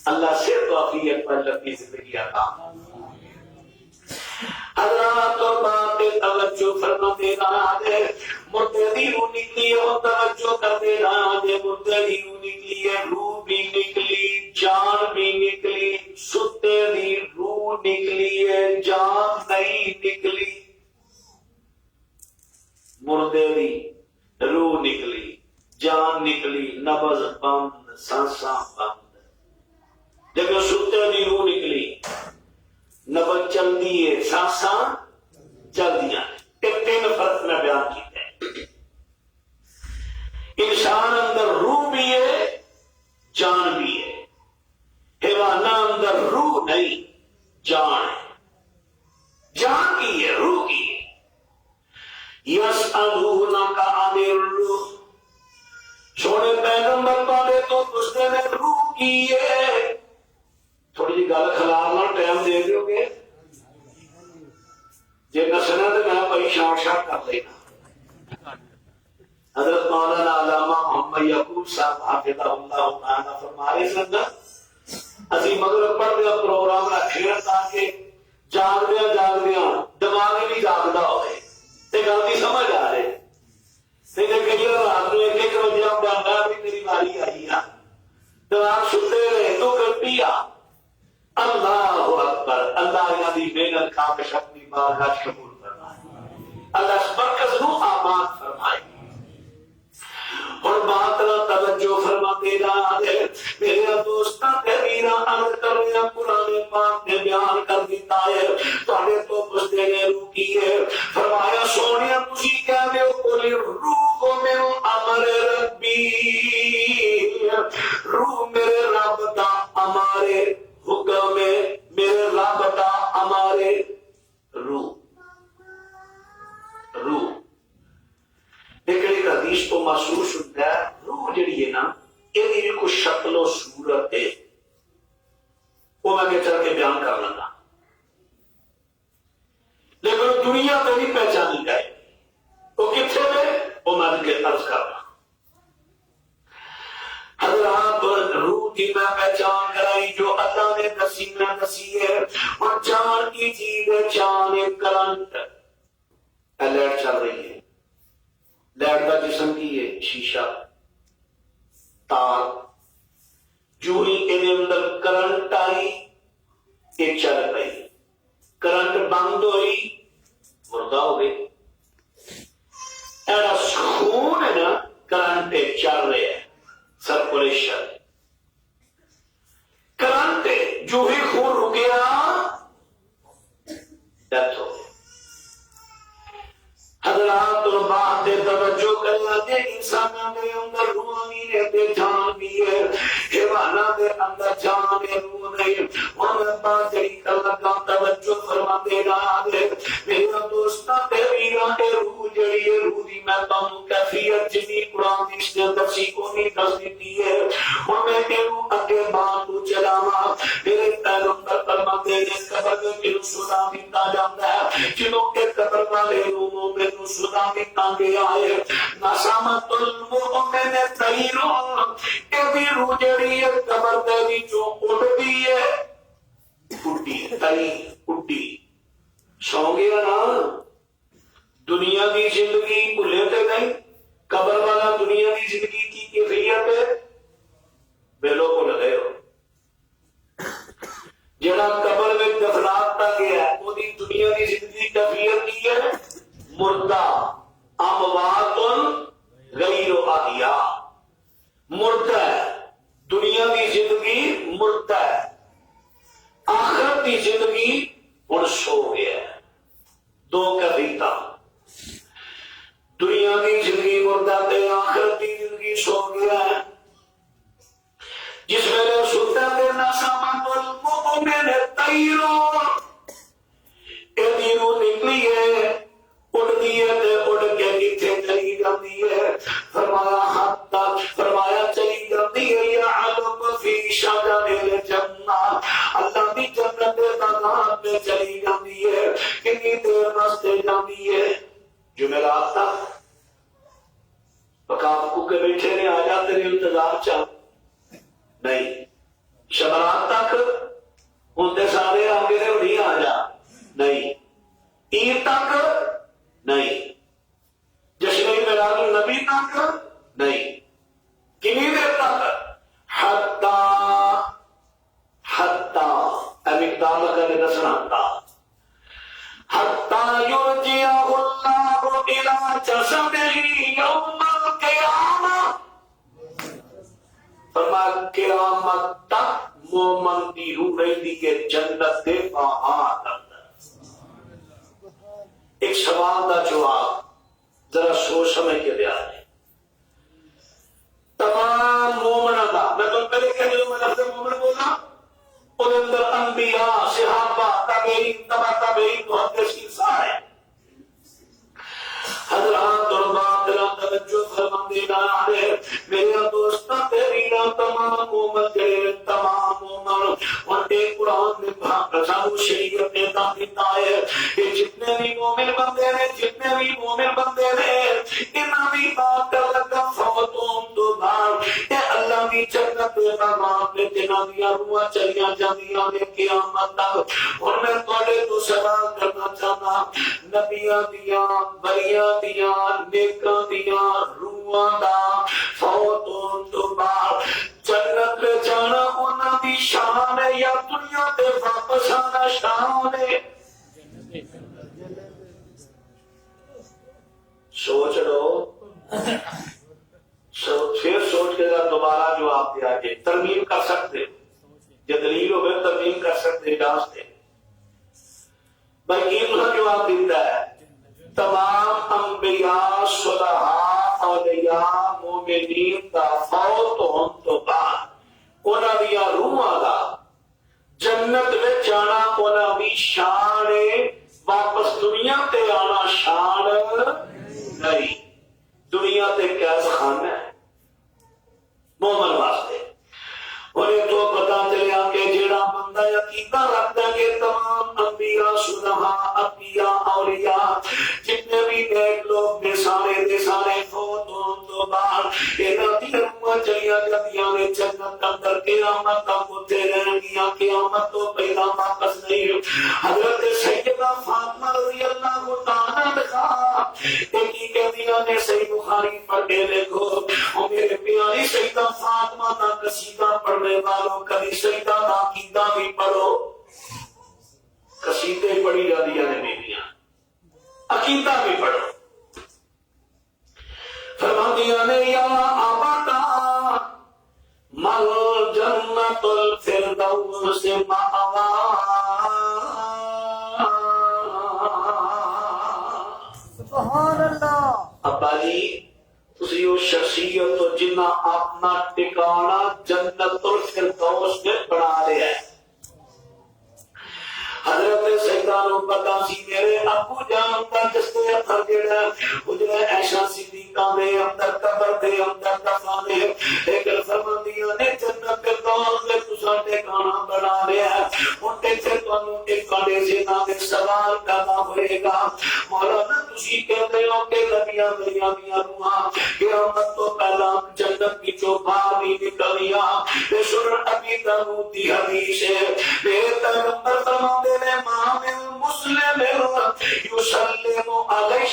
اللہ سے تو عافیت پر لمبی زندگی عطا حضرات اور بات توجہ فرما دینا ہے مردے دی روح نکلی ہے توجہ کر دینا ہے مردے دی روح نکلی ہے روح بھی نکلی جان بھی نکلی ستے دی روح نکلی ہے جان نہیں نکلی مردے دی روح نکلی جان نکلی نبض بند سانساں بند جب ستے دی روح نکلی نبض چل دیئے سانساں چل دیا ایک تین فرق میں بیان کیتے ہیں انسان اندر روح بھی ہے جان بھی ہے حیوانہ اندر روح نہیں جان ہے جان کی ہے روح کی ہے یسألونک عن الروح سونے پیغمبر پانے تو پوچھتے نے روح کی ہے تھوڑی جی گل کھلارنا ٹائم دے دیو گے جے نسنا تو میں بھائی شاٹ کر لینا حضرت مولانا علامہ محمد یعقوب صاحب حافظہ اللہ تعالیٰ فرما رہے سنگا اسی مغرب پڑھ دیا پروگرام رکھے تاکہ جاگدیا دماغ بھی جاگدا ہوئے تے گل دی سمجھ آ رہے تے کئی رات نو 1 بجے آتا بھی میری باری آئی ہے دماغ ستے رہے تو کر پیا اللہ اکبر اللہ یہاں دی محنت کامش اپنی بارگاہ قبول فرمائے اللہ اس مرکز نو آباد فرمائے اور بات توجہ فرما دینا ہے میرے دوستاں تے میرا عرض کر رہا قرآن پاک نے بیان کر دیتا ہے تھوڑے تو پوچھتے نے روح کی ہے فرمایا سونیا تسی کہہ دیو قل روح من امر ربی روح میرے رب دا ہمارے حکم ہے میرے رب دا ہمارے وہ میں کہ چل کے بیان کر لگا، لیکن دنیا تو نہیں پہچانی جائے وہ کتنے میں وہ میں کے عرض کر رہا حضرات روح کی میں پہچان کرائی جو اللہ نے دسی میں دسی ہے، اور جان کی چیز ہے، جان ایک کرنٹ لائٹ چل رہی ہے، لائٹ کا جسم کی ہے شیشہ تار، جو ہی کے اندر کرنٹ آئی یہ چل گئی، کرنٹ بند ہوئی مردہ ہو گئی۔ ایسا سکون ہے نا، کرنٹ چل رہے ہیں سرکولیشن، کرنٹ جو ہی خون رکیا ڈیتھ ہو گئی۔ حضرات اور بات توجہ کرنا دے، انسانوں کے اندر روحانی رہتے جان بھی ہے، حیوانہ کے اندر جان ہے روح نہیں۔ ہمیں بات جڑی کر لگا توجہ فرما دے رہا دے میرا دوستہ تیرا ہے روح جڑی ہے، روح دی میں تانوں کیفیت جنی قرآن اس نے دسی کو نہیں دس دیتی ہے، ہمیں کہ روح اگے بات تو چلاوا میرے پیغمبر فرما دے نے قبر میں کہ سنا دیتا جاتا ہے، جنہوں کے قبر والے روحوں میں سنا بھی تانگے آئے نسامت المؤمن تیرون ایدی روح جڑی ہے قبر دیوی جو اڑتی ہے، اڑتی ہے تئی اڑتی سو گیا نا۔ دنیا کی زندگی بھولے تے نہیں، قبر والا دنیا کی زندگی کی کیفیت ہے بیلو کو لگے ہو، جڑا قبر میں دفناتا گیا ہے وہ دنیا کی زندگی کیفیت کی ہے مردہ، اموات غیر احیاء، مردہ ہے دنیا کی زندگی، مردہ ہے آخرت کی زندگی ہن سو گیا ہے۔ دو کبیتا دنیا کی زندگی مردہ تے آخرت کی زندگی سو گیا ہے، جس ویلے ستا تے نسامت المؤمن تیرون ایدی روح نکلی ہے اڑتی ہے تے اڑ کے کتنے چلی جاتی ہے، فرمایا حتی فرمایا چلی جاتی ہے یعلم فی شجر الجنہ، اللہ دی جنت دے باغات میں چلی جاتی ہے، کتنی دیر واسطے جاتی ہے، جمعرات تک پکاپ کو کے بیٹھے نے آ جاتے نے انتظار چاہ نہیں، شبرات تک انتے سارے آگے نے نہیں آ جا نہیں، عید تک نہیں، جشن میلاد النبی تک نہیں، کنی دیر تک حتی مقدار لگا کے دسنا حتی یرجعہ اللہ الى جسدہ یوم القیامہ، فرمایا قیامت تک مومن دی روح رہی کہ جنت دے باہر ایک سوال کا جواب ذرا سوچ سمجھ کے دیا ہے۔ تمام مومنوں کا میں تو پہلے کہ جو میں لفظ مومن بولا ان اندر انبیاء صحابہ تابعین تبع تابعین محدثین سارے حضرات اور باطلا توجہ فرما دینا ہے میرا دوستہ تیرا تمام مومن جڑے تمام مومن اور ایک قرآن میں بھاگو شریعت نے دیتا ہے کہ جتنے بھی مومن بندے نے جتنے بھی مومن بندے نے انہاں دی بات کر لگا فوتوں تو بعد اے اللہ دی جنت دے باغات میں جنہاں دیاں روحاں چلیاں جاندیاں نے قیامت تک، اور میں تواڈے تو سوال کرنا چاہنا نبیاں دیاں ولیاں دیاں نیکاں دیاں روحاں دا فوت ہون تو بعد جنت لے جانا انہاں دی شان ہے یا دنیا تے واپس آنا شان ہے؟ سوچ لو، پھر سوچ کے دوبارہ جواب دیا کہ ترمیم کر سکتے جو دلیل ہو گئے ترمیم کر سکتے ڈانس دے بلکہ انہوں جواب دیتا ہے تمام انبیاء صلحاء اولیاء مومنین دا فوت ہون تو بعد انہاں دیا روحاں دا جنت میں جانا انہاں دی شان ہے، واپس دنیا تے آنا شان نہیں، دنیا تے قید خانہ ہے مومن واسطے۔ اور یہ تو پتا چلیا کہ جیڑا بندہ دا عقیدہ رکھتا ہے کہ تمام انبیاء شہداء انبیاء اولیاء جتنے بھی نیک لوگ نے سارے دے سارے فوت ہون تو بعد انہاں دی روحاں چلیاں جاندیاں نے جنت اندر قیامت تک اوتھے رہن گیاں قیامت تو پہلا واپس نہیں حضرت سیدہ فاطمہ رضی اللہ تعالی عنہا ایک کہدیاں نے صحیح بخاری پڑھ کے دیکھو او میرے پیاری سیدہ فاطمہ کا قصیدہ پڑھنے والوں کبھی سیدہ کا عقیدہ بھی پڑھو قصیدے پڑھی جاتی ہیں بیویاں عقیدہ بھی پڑھو فرماندیاں نے یا آبادا مل جنت الفردوس مأوا سبحان اللہ ابا جی تسی وہ شخصیت تو جنہ اپنا ٹکانا جنت الفردوس میں بنا لیا ہے حضرت سیدہ نو پتا سی میرے ابو جان کا جس کے اثر جڑا اجڑا ایشا صدیقہ دے اندر قبر دے اندر دفن ہے لیکن فرماندیاں نے جنت کے دور میں تساں ٹھکانہ بنا لیا ہے ہن تے تانوں ٹھکانے سے نہ سوال پیدا ہوئے گا مولانا تسی کہتے ہو کہ نبیاں میاں دیاں روحاں قیامت تو پہلا جنت کی چوبار نہیں نکلیا تے سن ابی داؤد دی حدیث ہے میرے پیغمبر فرماتے ما من مسلم يسلم علي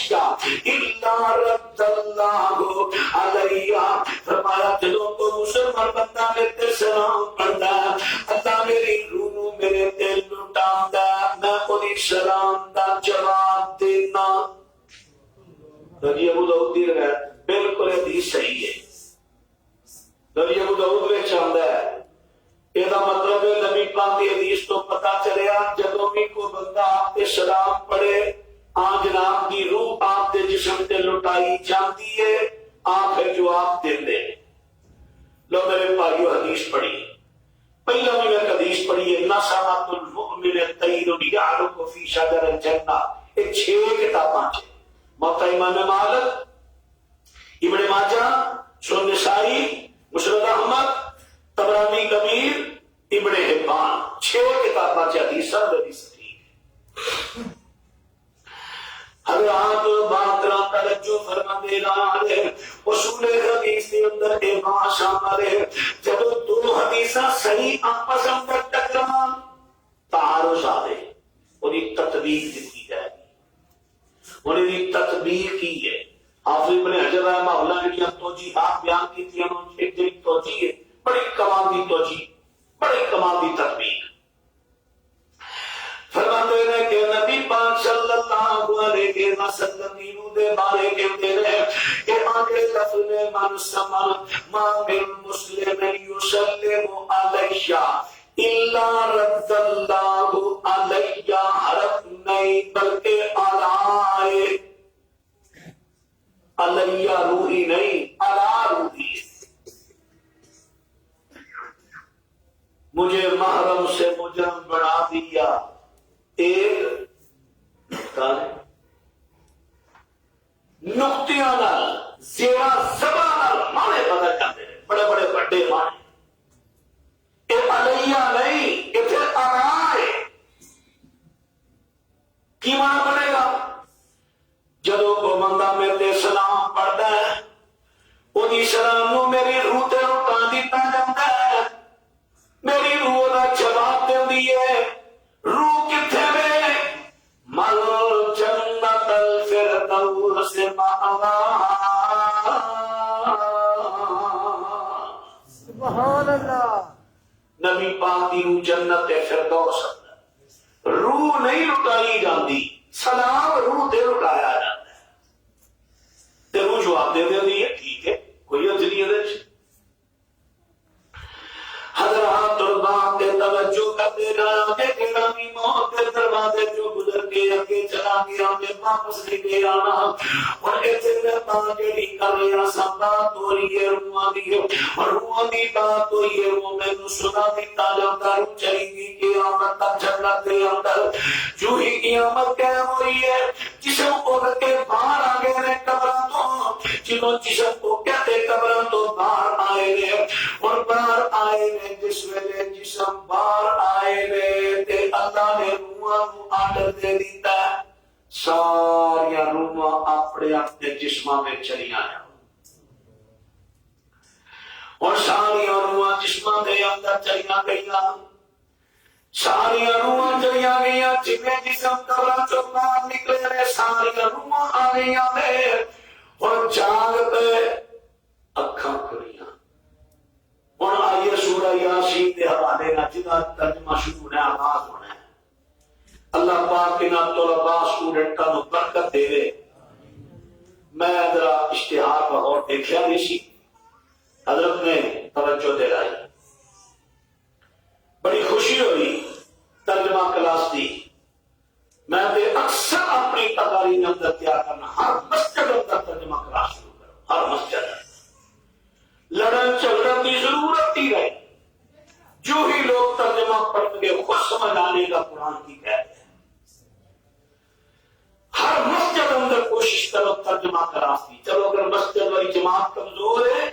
الا رد الله علي فرمایا جدوں تو مسلمان بندہ میرے سلام پڑھتا ہے اللہ میری روح نو میرے دل لٹاندا میں اودی سلام دا جواب دینا نبی ابو داؤد دی روایت بالکل حدیث صحیح ہے نبی ابو داؤد میں چاہتا ہے یہ مطلب ہے نبی پاک کی حدیث تو پتا چلیا جدوں بھی کوئی بندہ آپ کے سلام پڑھے آن جناب کی روح آپ کے جسم تے لٹائی جاتی ہے آپ پھر جواب دے دے لو میرے بھائیو حدیث پڑھی پہلا بھی میں حدیث پڑھی ہے نسمۃ المؤمن طیر یعرق فی شجر الجنہ یہ 6 کتاباں چ موطا امام مالک ابن ماجہ سنن نسائی مسند احمد طبرانی کبیر ابن حبان 6 کتاباں چ حدیث ٹھیک حضرات بات را توجہ فرما دینا ہے اصول حدیث کے اندر اے شامل ہے جب دو حدیثاں صحیح آپس میں ٹکران تعارض آئے انہی تطبیق دی جائے گی انہی تطبیق کی ہے حافظ ابن حجر رحمہ اللہ نے کیا توجیحات بیان کی تھی انہوں نے ایک توجیح ہے بڑی کمال دی توجیح بڑی کمال دی تطبیق فرماتے ہیں کہ نبی پاک صلی اللہ علیہ وسلم دینوں دے بارے کہتے ہیں کہ آگے لفظ میں من سمن ما من مسلم یسلم علیہ الا رد اللہ علیہ حرف نہیں بلکہ علائے علیہ روحی نہیں علا روحی مجھے محرم سے مجرم بنا دیا ایک نقطیاں نال زیرا زبان نال مانے بدل جاتے ہیں بڑے بڑے بڑے مانے اے علیہ نہیں اے پھر آرائے کی معنی بنے گا جدو کو بندہ میرے سلام پڑھتا ہے وہ سلام نو میری روح تے اٹھا دیتا جاتا ہے میری روح دا جواب دے دیئے روح کتھے میں مل جنت الفردوس مأوا سبحان اللہ نبی پاک دی روح جنت فردوس روح نہیں لٹائی جاندی سلام روح تے لٹایا جاتا ہے تے روح جواب دے دی ہے ٹھیک ہے کوئی عرض نہیں ہے حضرات تربان کے توجہ کرتے رہا کہ کرامی موت کے دروازے جو گزر کے اگے چلا گیا میں واپس نہیں لے آنا اور ایسے میں بات جڑی کر رہا سب بات ہو رہی ہے روحاں دی اور روحاں دی بات ہوئی ہے وہ میں نے سنا دیتا جاتا روح چلی گی قیامت تک جنت کے اندر جو ہی قیامت قائم ہوئی ہے جسم اڑ کے باہر آ گئے نے قبراں تو جنہوں جسم کو کہتے قبراں تو باہر آئے نے اور باہر آئے نے جس ویلے جسم باہر آئے نے آرڈر دے دیتا ہے ساریا روحاں اپنے اپنے جسماں میں چلیاں جاؤ اور ساریا روحاں جسماں دے اندر چلیاں گئیاں ساریا روحاں چلیاں گئیاں جویں جسم قبراں چوں باہر نکلے نے ساریا روحاں آ گئیاں نے اور جاگ پہ اکھاں کھلیاں ہن آئیے سورہ یاسین دے حوالے نال جدا ترجمہ شروع ہے آغاز ہونا ہے اللہ پاک کے نام طلباء اسٹوڈنٹاں نو برکت دے دے میں ذرا اشتہار پر اور دیکھا نہیں سی حضرت نے توجہ دلائی بڑی خوشی ہوئی ترجمہ کلاس دی میں تے اکثر اپنی تقاریر اندر تیار کرنا ہر مسجد اندر ترجمہ کلاس شروع کرو ہر مسجد لڑن جھگڑن کی ضرورت ہی رہی جو ہی لوگ ترجمہ پڑھ کے خود سمجھ آنے کا قرآن کی کہتے ہیں ہر مسجد اندر کوشش کرو ترجمہ کلاس کی چلو اگر مسجد والی جماعت کمزور ہے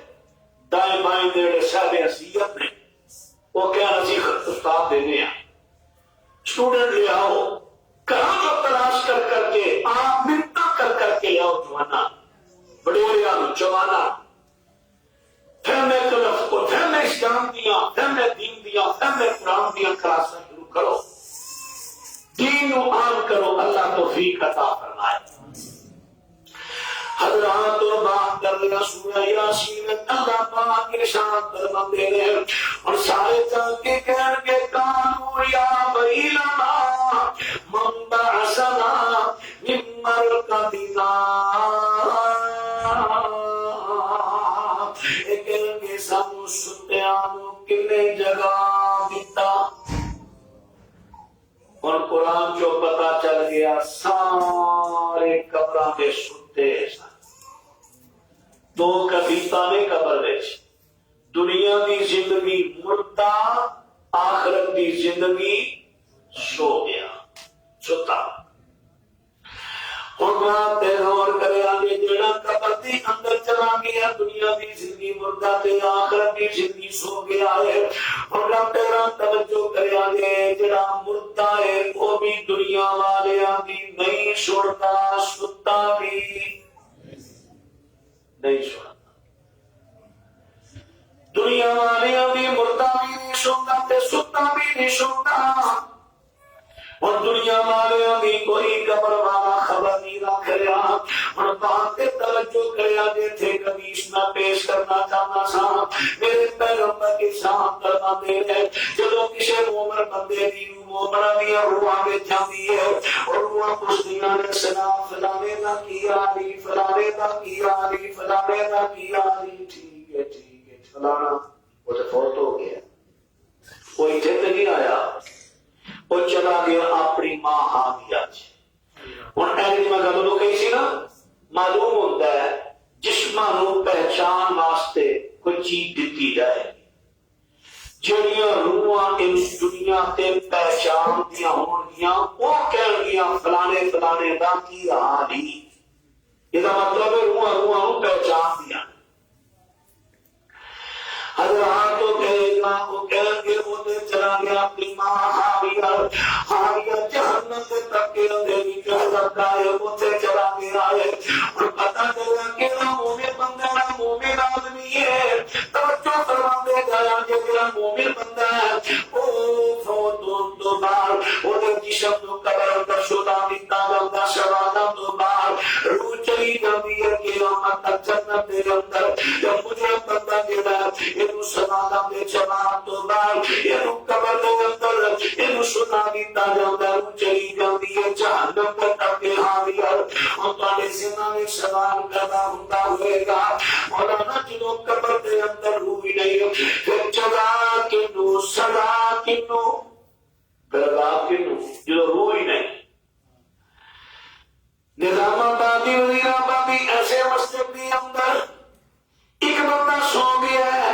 دائیں بائیں نیڑے صاحب حیثیت نے وہ کیا نصیح استاد دینے ہیں اسٹوڈنٹ لے آؤ کہاں جو تلاش کر کر کے آپ منتہ کر کے آؤ جوانا بڑے جوانا فہمے کلف کو فہمے اسلام دیا فہمے دین دیا فہمے قرآن دیا کلاسیں شروع کرو دین کو عام کرو اللہ توفیق عطا فرمائے حضرات اور بات کر لیا سورہ یاسین اللہ پاک کے شان درمان دے رہے اور سارے چاہ کے کہن کے کانو یا ویلنا من بعثنا من مرقدنا ایک کے سامو ستیانو کنے جگہ دیتا اور قرآن جو پتا چل گیا سارے قبراں کے ستے سن دو کبیتا نے قبر وچ دنیا دی زندگی مردہ آخرت دی زندگی سو گیا ستا قرآن تے غور کرے آگے جڑا قبر دی اندر چلا گیا دنیا دی زندگی مردہ تے آخرت دی زندگی سو گیا ہے اور رب تیرا توجہ کرے آگے جڑا مردہ ہے وہ بھی دنیا والے آگی نہیں چھوڑتا ستا بھی نہیں چھوڑتا دنیا والے آگی مردہ بھی نہیں چھوڑتا تے ستا بھی نہیں چھوڑتا اور دنیا والے ابھی کوئی قبر والا خبر نہیں رکھ رہا اور بات کے توجہ کریا گے تھے کبیش نہ پیش کرنا چاہنا سا میرے پیغمبر کے ساتھ کرنا دے رہے جدو کسی مومن بندے دی مومنہ دیا روح آگے جاندی ہے اور روح پوچھدیاں نے سلام فلانے دا کیا علی فلانے دا کیا علی فلانے دا کیا علی ٹھیک ہے فلانا وہ تو فوت ہو گیا وہ اتنے تے نہیں آیا وہ چلا گیا اپنی ماں حاویہ ہوں ایسی میں گل کہی سی نا معلوم ہوتا ہے جسماں نو پہچان واسطے کوئی چیز دیتی جائے جڑیاں روحاں اس دنیا تے پہچان دیا ہون گیاں وہ کہن گیاں فلانے فلانے دا کی حال ہی یہ مطلب ہے روحاں نو پہچان دیا حضرات تو کہے گا وہ کہن گے وہ چلا گیا اپنی ماں حاویہ جہنم سے تک کے اندھیری کے حضرت آئے وہ چلا گیا ہے اور پتہ چلا کہ وہ مومن بندہ ہے مومن آدمی ہے توجہ فرما دے گیا کہ میرا مومن بندہ ہے او فوتون تو بار وہ جسم نو قبر اندر شدہ دیتا جاتا شوادہ تو بار روح چلی جاتی ہے قیامت تک جنت دے اندر جب مجھے بندہ دینا یہ سوادہ دے جواب تو بار یہ قبر دے اندر یہ سنا دیتا جاتا روح چلی جاتی ہے جہنم پر تک کے حاویہ اور تانے سنا میں سوال کرنا ہوتا ہوئے گا مولانا جنہوں قبر دے اندر روح نہیں پھر جگہ کنو سزا کنو گرگا کنو جو روح ہی نہیں نظام آبادی وزیر آبادی ایسے مسجد کے اندر ایک بندہ سو گیا ہے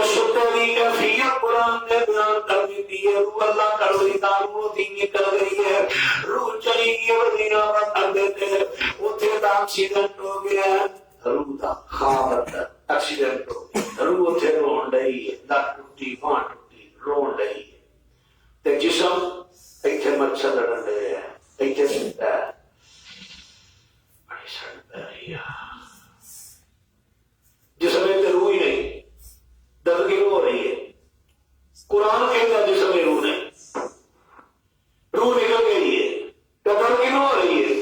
ستے کیفیت قرآن نے بیان کر دیتی ہے روح اللہ کر دیتا روح دین کر گئی ہے روح چلی گئی وزیر آباد کر دیتے ہیں اتنے دا ایکسیڈنٹ ہو گیا ہے روح دا خواب ایکسیڈنٹ ہو گیا روح اتنے رون رہی ہے لٹ ٹوٹی بانھ ٹوٹی رون رہی ہے تے جسم ایتھے مچھر لڑن دے ایتھے سنتا ہے بڑی سڑتا رہی جسم میں روح ہی نہیں درد کی ہو رہی ہے قرآن کہتا جسم میں روح نہیں روح نکل گئی ہے درد کی ہو رہی ہے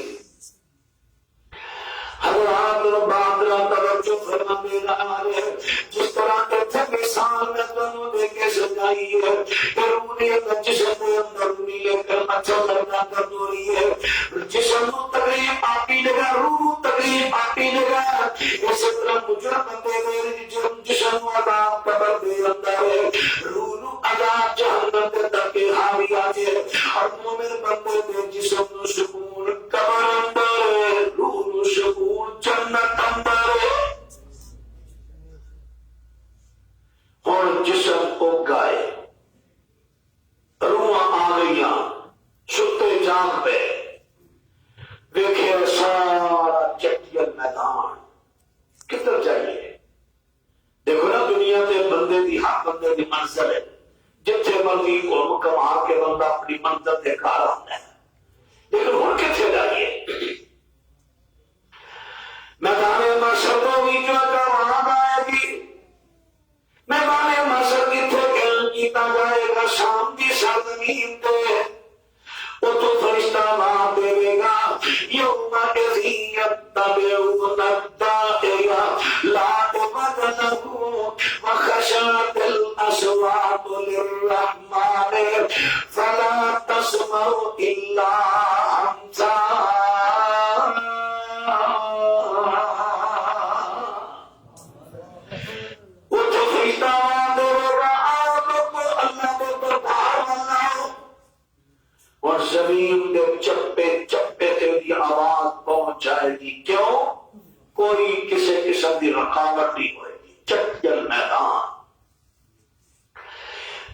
حضرات رباندرہ توجہ فرما دینا ہے جس طرح کہتے مثال میں دنوں دے کے سجائی ہے کہ روح نے جسم کے اندر ملے کر اچھا لگنا کر دو رہی ہے جسم کو تکلیف آتی لگا روح تکلیف آتی لگا اسی طرح مجرم بندے میرے جسم عذاب قبر دے اندر ہے روح عذاب جہنم کے تکے حاوی آتے اور مومن بندے دے جسم نو سکون قبر اندر ہے روح نو سکون جنت اندر ہے اور جسم کو گائے روح آ گئیاں چھتے جان پہ دیکھے سارا چٹیل میدان کدھر جائیے دیکھو نا دنیا کے بندے دی ہر بندے دی منزل ہے جتھے مرضی کو کما کے بندہ اپنی منزل دے گھر آتا ہے لیکن ہن کتھے جائیے میدان محشر ہوئی جو وہاں آئے گی میدان محشر کتھے قائم کیتا جائے گا شام کی سرزمین پہ وہ تو فرشتہ وہاں دے گا یوم یتبعون الداعی لا بدنہ وخشعت الاصوات للرحمن فلا تسمع الا حمسا وہ تو فرشتہ وہاں دے گا آپ اللہ کو دربار بناؤ اور زمین کے چپے چپے تیری آواز پہنچ جائے گی کیوں کوئی کسی قسم کی رکاوٹ نہیں ہوئے گی چٹل میدان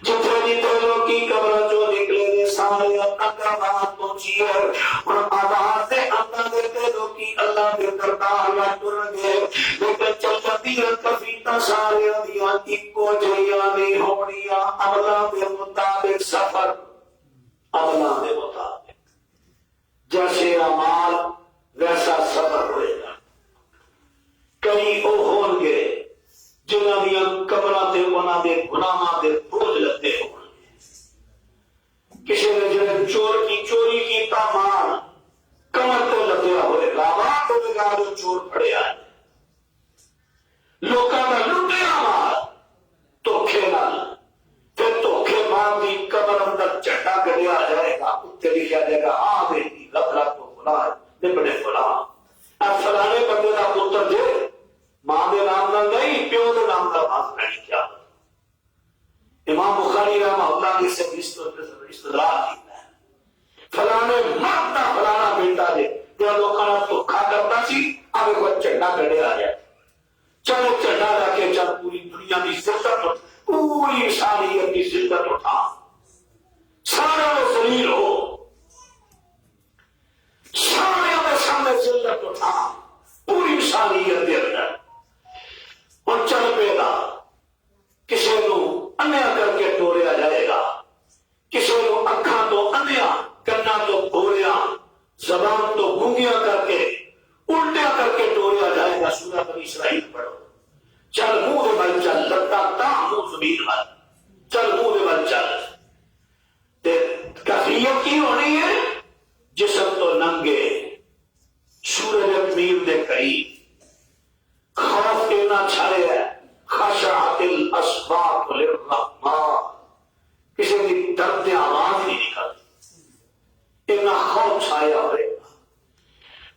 جتنے جتنے لوگ کی قبر جو نکلے گے سارے اپنا بات پہنچی ہے اور آواز سے اپنا دیتے لوگ کی اللہ کے دربار یا ٹر گئے لیکن چلتی ہے کفیتا سارے دیا ایک کو جہیا نہیں ہونیا عملہ کے مطابق سفر عملہ کے مطابق جیسے اعمال ویسا صبر ہوئے گا کئی وہ ہون گے جنہاں دیا قبراں تے انہاں دے گناہاں دے بوجھ لگے ہون گے کسی نے جنہیں چور کی چوری کی مال کمر تے لگیا ہوئے گا وہاں ہوئے گا جو چور پڑے آئے لوکاں دا لٹیا مال دھوکے نال پھر دھوکے مار دی قبر اندر چٹا گڑیا جائے گا اتنے لکھا جائے گا آ گئی رب رب تو فلاں نبڑے فلاں اب فلانے بندے کا پتر جے ماں دے نام نہ نہیں پیو دے نام کا بات نہیں کیا امام بخاری رحمہ اللہ کی سے استدلال کیتا ہے فلانے مرتا فلانا بیٹا جے جب لوگوں نے دھوکا کرتا سی اب کوئی چنڈا کڑے آ جائے چلو چنڈا رکھ کے چل پوری دنیا کی عزت پوری انسانیت کی عزت اٹھا سارے میں ذلیل ہو سارے میں سامنے ذلت اٹھا پوری انسانیت کے اندر اور چل پے گا کسی نو انیا کر کے ٹوریا جائے گا کسی نو اکھاں تو انیا کنا تو بھوریا زبان تو گونگیا کر کے الٹیا کر کے ٹوریا جائے گا سورہ بنی اسرائیل پڑھو چل منہ دے بل چل لگتا تا منہ زمین بل چل منہ دے بل چل کیفیت کی ہونی ہے جسم تو ننگے سورج اپنیر دے قریب خوف کہنا چھڑے ہے خشعت الاصوات للرحمن کسی کی درد آواز نہیں نکلتی اتنا خوف چھایا ہوئے گا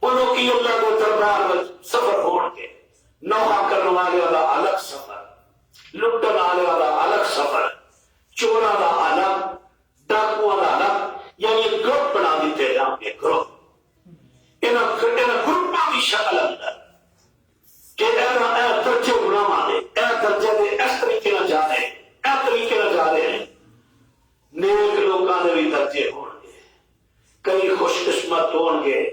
انہوں کی اللہ کو دربار میں سفر ہوڑ کے نوحہ کرنے والے والا الگ سفر لٹن والے والا الگ سفر چورا والا الگ ڈاکو والا الگ یعنی گروپ بنا دیتے جاؤں گے گروپ انہاں گروپاں کی شکل اندر کہ اے درجے گناہ مانے اے درجے دے اس طریقے نہ جا رہے اے طریقے نہ جا رہے ہیں نیک لوگاں دے بھی درجے ہون گے کئی خوش قسمت ہون گے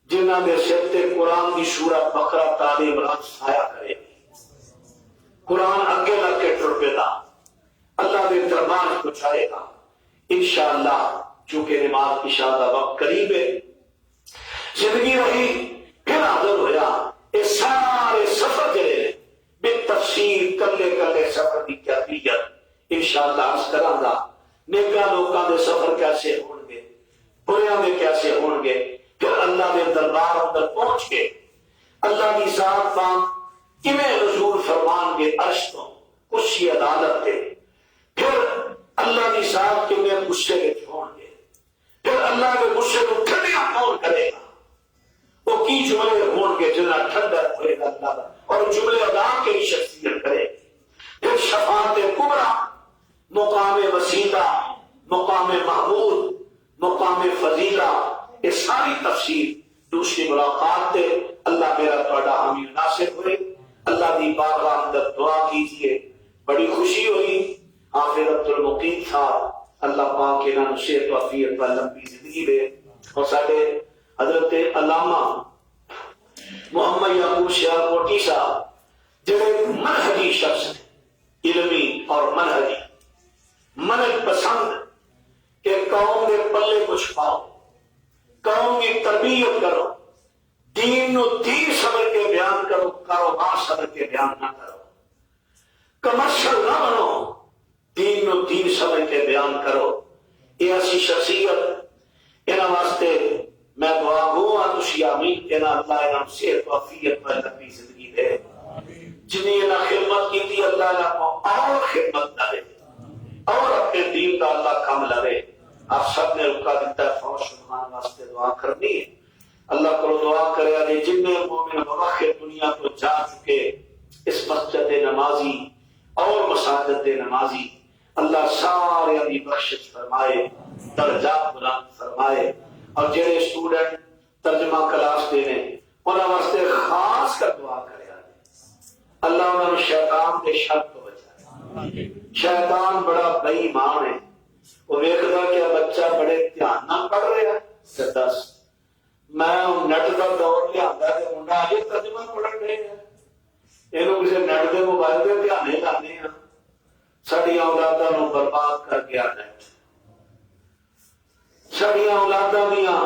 جنہاں دے سر تے قرآن کی سورۃ بقرہ تعلیم رات سایہ کرے قرآن اگے لگ کے ٹر پے دا اللہ دے دربار پہنچائے گا انشاءاللہ چونکہ نماز کی شادہ وقت قریب ہے، زندگی رہی پھر حاضر ہویا، یہ سارے سفر جڑے بے تفصیل کلے کلے سفر کی کیفیت انشاءاللہ عرض کراں گا۔ نیکاں لوکاں دے سفر کیسے ہون گے، بریاں دے کیسے ہون گے، پھر اللہ دے دربار اندر پہنچ کے اللہ کی ذات وانگ کیویں نزول فرمان گے عرش تو کرسی عدالت تے، پھر اللہ کی ذات کیویں غصے وچ ہون گے، پھر اللہ کے غصے کو ٹھنڈا کون کرے گا، وہ کی جملے ہون گے جنہاں ٹھنڈا ہوئے گا اللہ دا، اور جملے ادا کے شخصیت کرے گی، پھر شفاعت کبریٰ، مقام وسیلہ، مقام محمود، مقام فضیلہ، یہ ساری تفصیل دوسری ملاقات تے اللہ میرا تہاڈا حامی ناصر ہوئے۔ اللہ دی بارگاہ اندر دعا کیجئے، بڑی خوشی ہوئی حافظ عبد المقیم صاحب، اللہ پاک انہاں نوں صحت و عافیت و لمبی زندگی دے، اور ساڈے حضرت علامہ محمد یعقوب شاہ کوٹی صاحب جڑے منہجی شخص ہیں، علمی اور منہجی، منہج پسند کہ قوم کے پلے کچھ پاؤ، قوم کی تربیت کرو، دین نو دین سمجھ کے بیان کرو، کاروبار سمجھ کے بیان نہ کرو، کمرشل نہ بنو، دین نو دین سمجھ کے بیان کرو۔ یہ ایسی شخصیت انہاں واسطے میں دعا گو تسی آمین کہ اللہ انہاں صحت و عافیت و لمبی زندگی دے، جنہیں انہاں خدمت کی اللہ انہاں کو اور خدمت دے اور اپنے دین کا اللہ کام لگے۔ آپ سب نے رکا دیتا ہے فوج سبحان واسطے دعا کرنی ہے۔ اللہ کو دعا کرے آجے جن مومن موخر دنیا کو جا چکے اس مسجد نمازی اور مساجد نمازی، اللہ سارے دی بخشش فرمائے، درجات بلند فرمائے، اور جڑے اسٹوڈنٹ ترجمہ کلاس دینے انہاں واسطے خاص کر دعا کرے آجے اللہ انہاں نے شیطان کے شر تو بچائے۔ شیطان بڑا بے ایمان ہے، وہ ویکھدا کہ بچہ بڑے دھیان نہ پڑھ رہا ہے، دس میں نیٹ کا دور لیا کہ منڈا آج ترجمہ پڑھن رہے ہیں، یہ کسی نیٹ کے موبائل کے دھیان لانے ہیں، ساری اولاداں نوں برباد کر گیا نیٹ، ساری اولاداں دیاں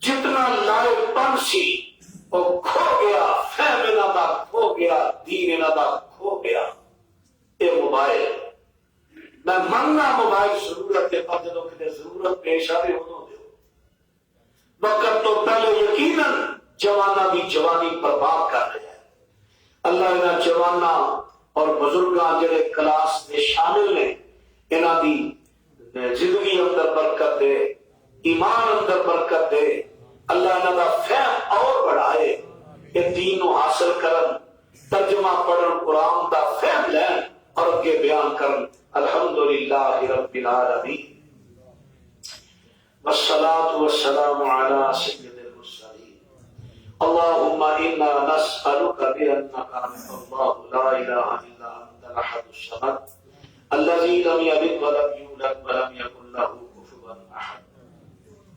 جتنا لائق پن سی وہ کھو گیا، فہم انہاں دا کھو گیا، دین انہاں دا کھو گیا۔ یہ موبائل میں مننا موبائل ضرورت ہے، پر جدوں کتے ضرورت پیش آئے انہوں دے وقت تو پہلے یقیناً جوانہ بھی جوانی برباد کر رہے ہیں۔ اللہ انہاں جوانہ اور بزرگاں جڑے کلاس میں شامل نے انہاں دی زندگی اندر برکت دے، ایمان اندر برکت دے، اللہ انہاں دا فہم اور بڑھائے کہ دین نو حاصل کرن، ترجمہ پڑھن، قرآن دا فہم لین اور اگے بیان کرن۔ الحمدللہ رب العالمین والصلاة والسلام على سيد المرسلين اللهم إنا نسألك بأنك أنت الله لا إله إلا أنت الأحد الصمد الذي لم يلد ولم يولد ولم يكن له كفوا أحد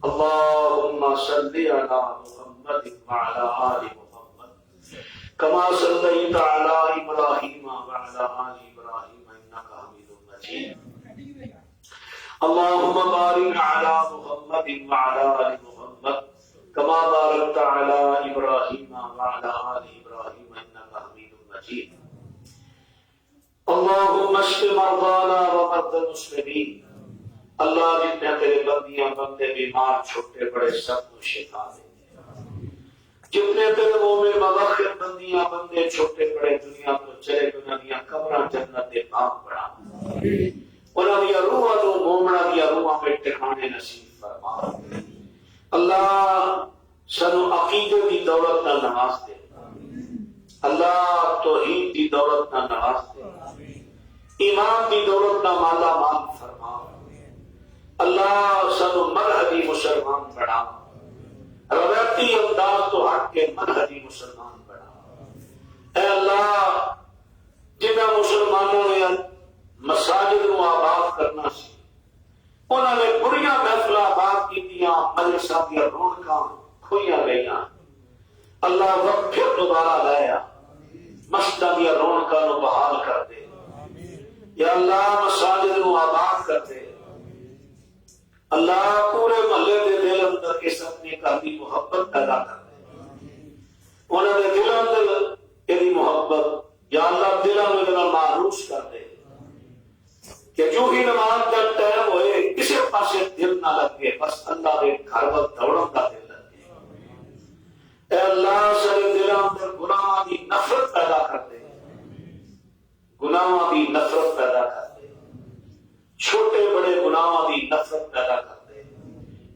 اللهم صل على محمد وعلى آل محمد كما صليت على إبراهيم وعلى آل إبراهيم إنك حميد مجيد اللهم بارك على محمد وعلى آل محمد كما باركت على إبراهيم وعلى آل إبراهيم إنك حميد مجيد اللهم اشف مرضانا ومرضى المسلمين اللہ جتنے تیرے بندیاں بندے بیمار چھوٹے بڑے سب کو شفا دے، جتنے تیرے مومن مبخر بندیاں بندے چھوٹے بڑے دنیا کو چلے گئے دنیا قبراں جنت پاک بنا، انہاں دی روحاں نوں مومناں دی روحاں میں ٹھکانے نصیب فرما۔ اللہ سانو عقیدے دی دولت نال نواز دے، اللہ توحید دی دولت نال نواز دے، ایمان دی دولت نال مالا مال فرما۔ اللہ سانو مذہبی مسلمان بنا، روایتی انداز تو ہٹ کے مذہبی مسلمان بنا۔ اے اللہ جنہاں مسلمانوں نے مساجد کو آباد کرنا سی، انہوں نے بڑیاں محفل آباد کیتیاں، مجلساں دی رونقاں کھوئیاں گئیاں، اللہ وقت پھر دوبارہ لایا، مسجداں دی رونقاں نو بحال کر دے، یا اللہ مساجد کو آباد کر دے، اللہ پورے محلے دے دل اندر اس اپنے گھر کی محبت پیدا کر دے انہوں نے دل اندر یہ محبت یا اللہ دلوں میں معروف کر دے کہ جو ہی نماز کا ٹائم ہوئے کسی پاسے دل نہ لگے بس اللہ کے گھر وال دوڑن کا دل لگے اے اللہ سارے دلوں اندر گناہاں دی نفرت پیدا کر دے گناہاں دی نفرت پیدا کر دے چھوٹے بڑے گناہاں دی نفرت پیدا کر دے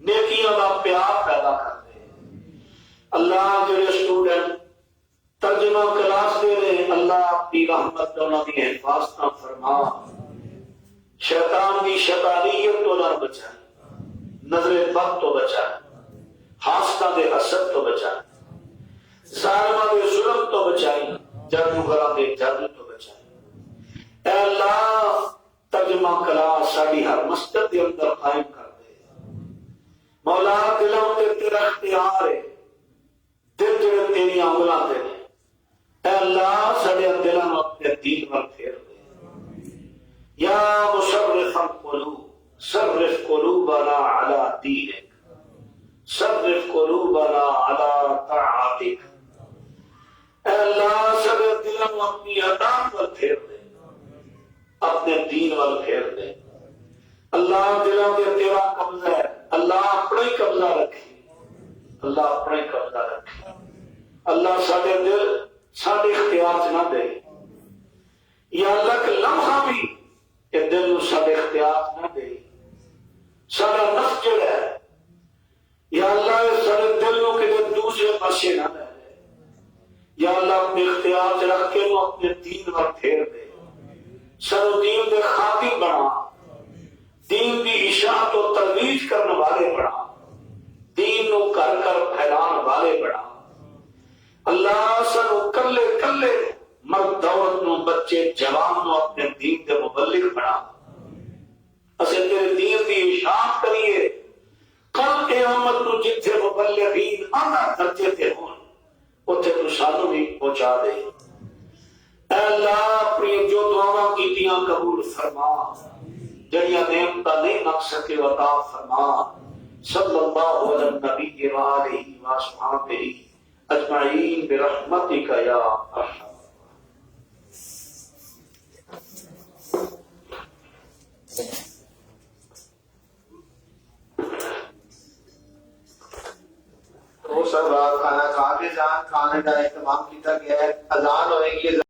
نیکیاں دا پیار پیدا کر دے اللہ جڑے اسٹوڈنٹ ترجمہ کلاس دے رہے اللہ اپنی رحمت انہاں دی حفاظت فرما شیطان کی شیطانیت تو نہ بچائے نظر بد تو بچائے حاسدہ دے حسد تو بچائے ظالمہ دے ظلم تو بچائے جادوگراں دے جادو تو بچائے اے اللہ ترجمہ کلاس ساڈی ہر مسجد دے اندر قائم کر دے مولا دلوں تے تیرا اختیار ہے دل جڑے تیری انگلاں تے اے اللہ ساڈے دلاں نوں اپنے دین ول پھیر دے یا مصرف القلوب صرف قلوبنا على دینک صرف قلوبنا على طاعتک اے اللہ سارے دلوں اپنی اطاعت پر پھیر دے اپنے دین پر پھیر دے اللہ دلوں پہ تیرا قبضہ ہے اللہ اپنا ہی قبضہ رکھے اللہ اپنا ہی قبضہ رکھے اللہ سارے دل سارے اختیار نہ دے یا اللہ کہ لمحہ بھی کہ دل نو سارے اختیار نہ دے سارا نفس جو ہے یا اللہ سارے دل نو کہ دوسرے پاسے نہ دے یا اللہ اپنے اختیار سے رکھ کے نو اپنے دین پر پھیر دے سارو دین دے خاطی بنا دین دی اشاعت و ترویج کرنے والے بنا دین نو کر کر پھیلان والے بنا اللہ سانو کلے کلے مرد دولت نو بچے جوان نو اپنے دین دے مبلغ بنا اسے تیرے دین دی اشاعت کریے کل قیامت نو جتھے مبلغین اعلیٰ درجے تے ہون اتھے تو سانو بھی پہنچا دے اے اللہ اپنی جو دعاواں کیتیاں قبول فرما جڑیاں نعمتاں نہیں منگ سکے عطا فرما صلی اللہ علی النبی وآلہ وصحبہ اجمعین برحمتک یا ارحم وہ سب رات کھانا کھا کے جان کھانے کا اہتمام کیا گیا ہے اذان ہوئے گی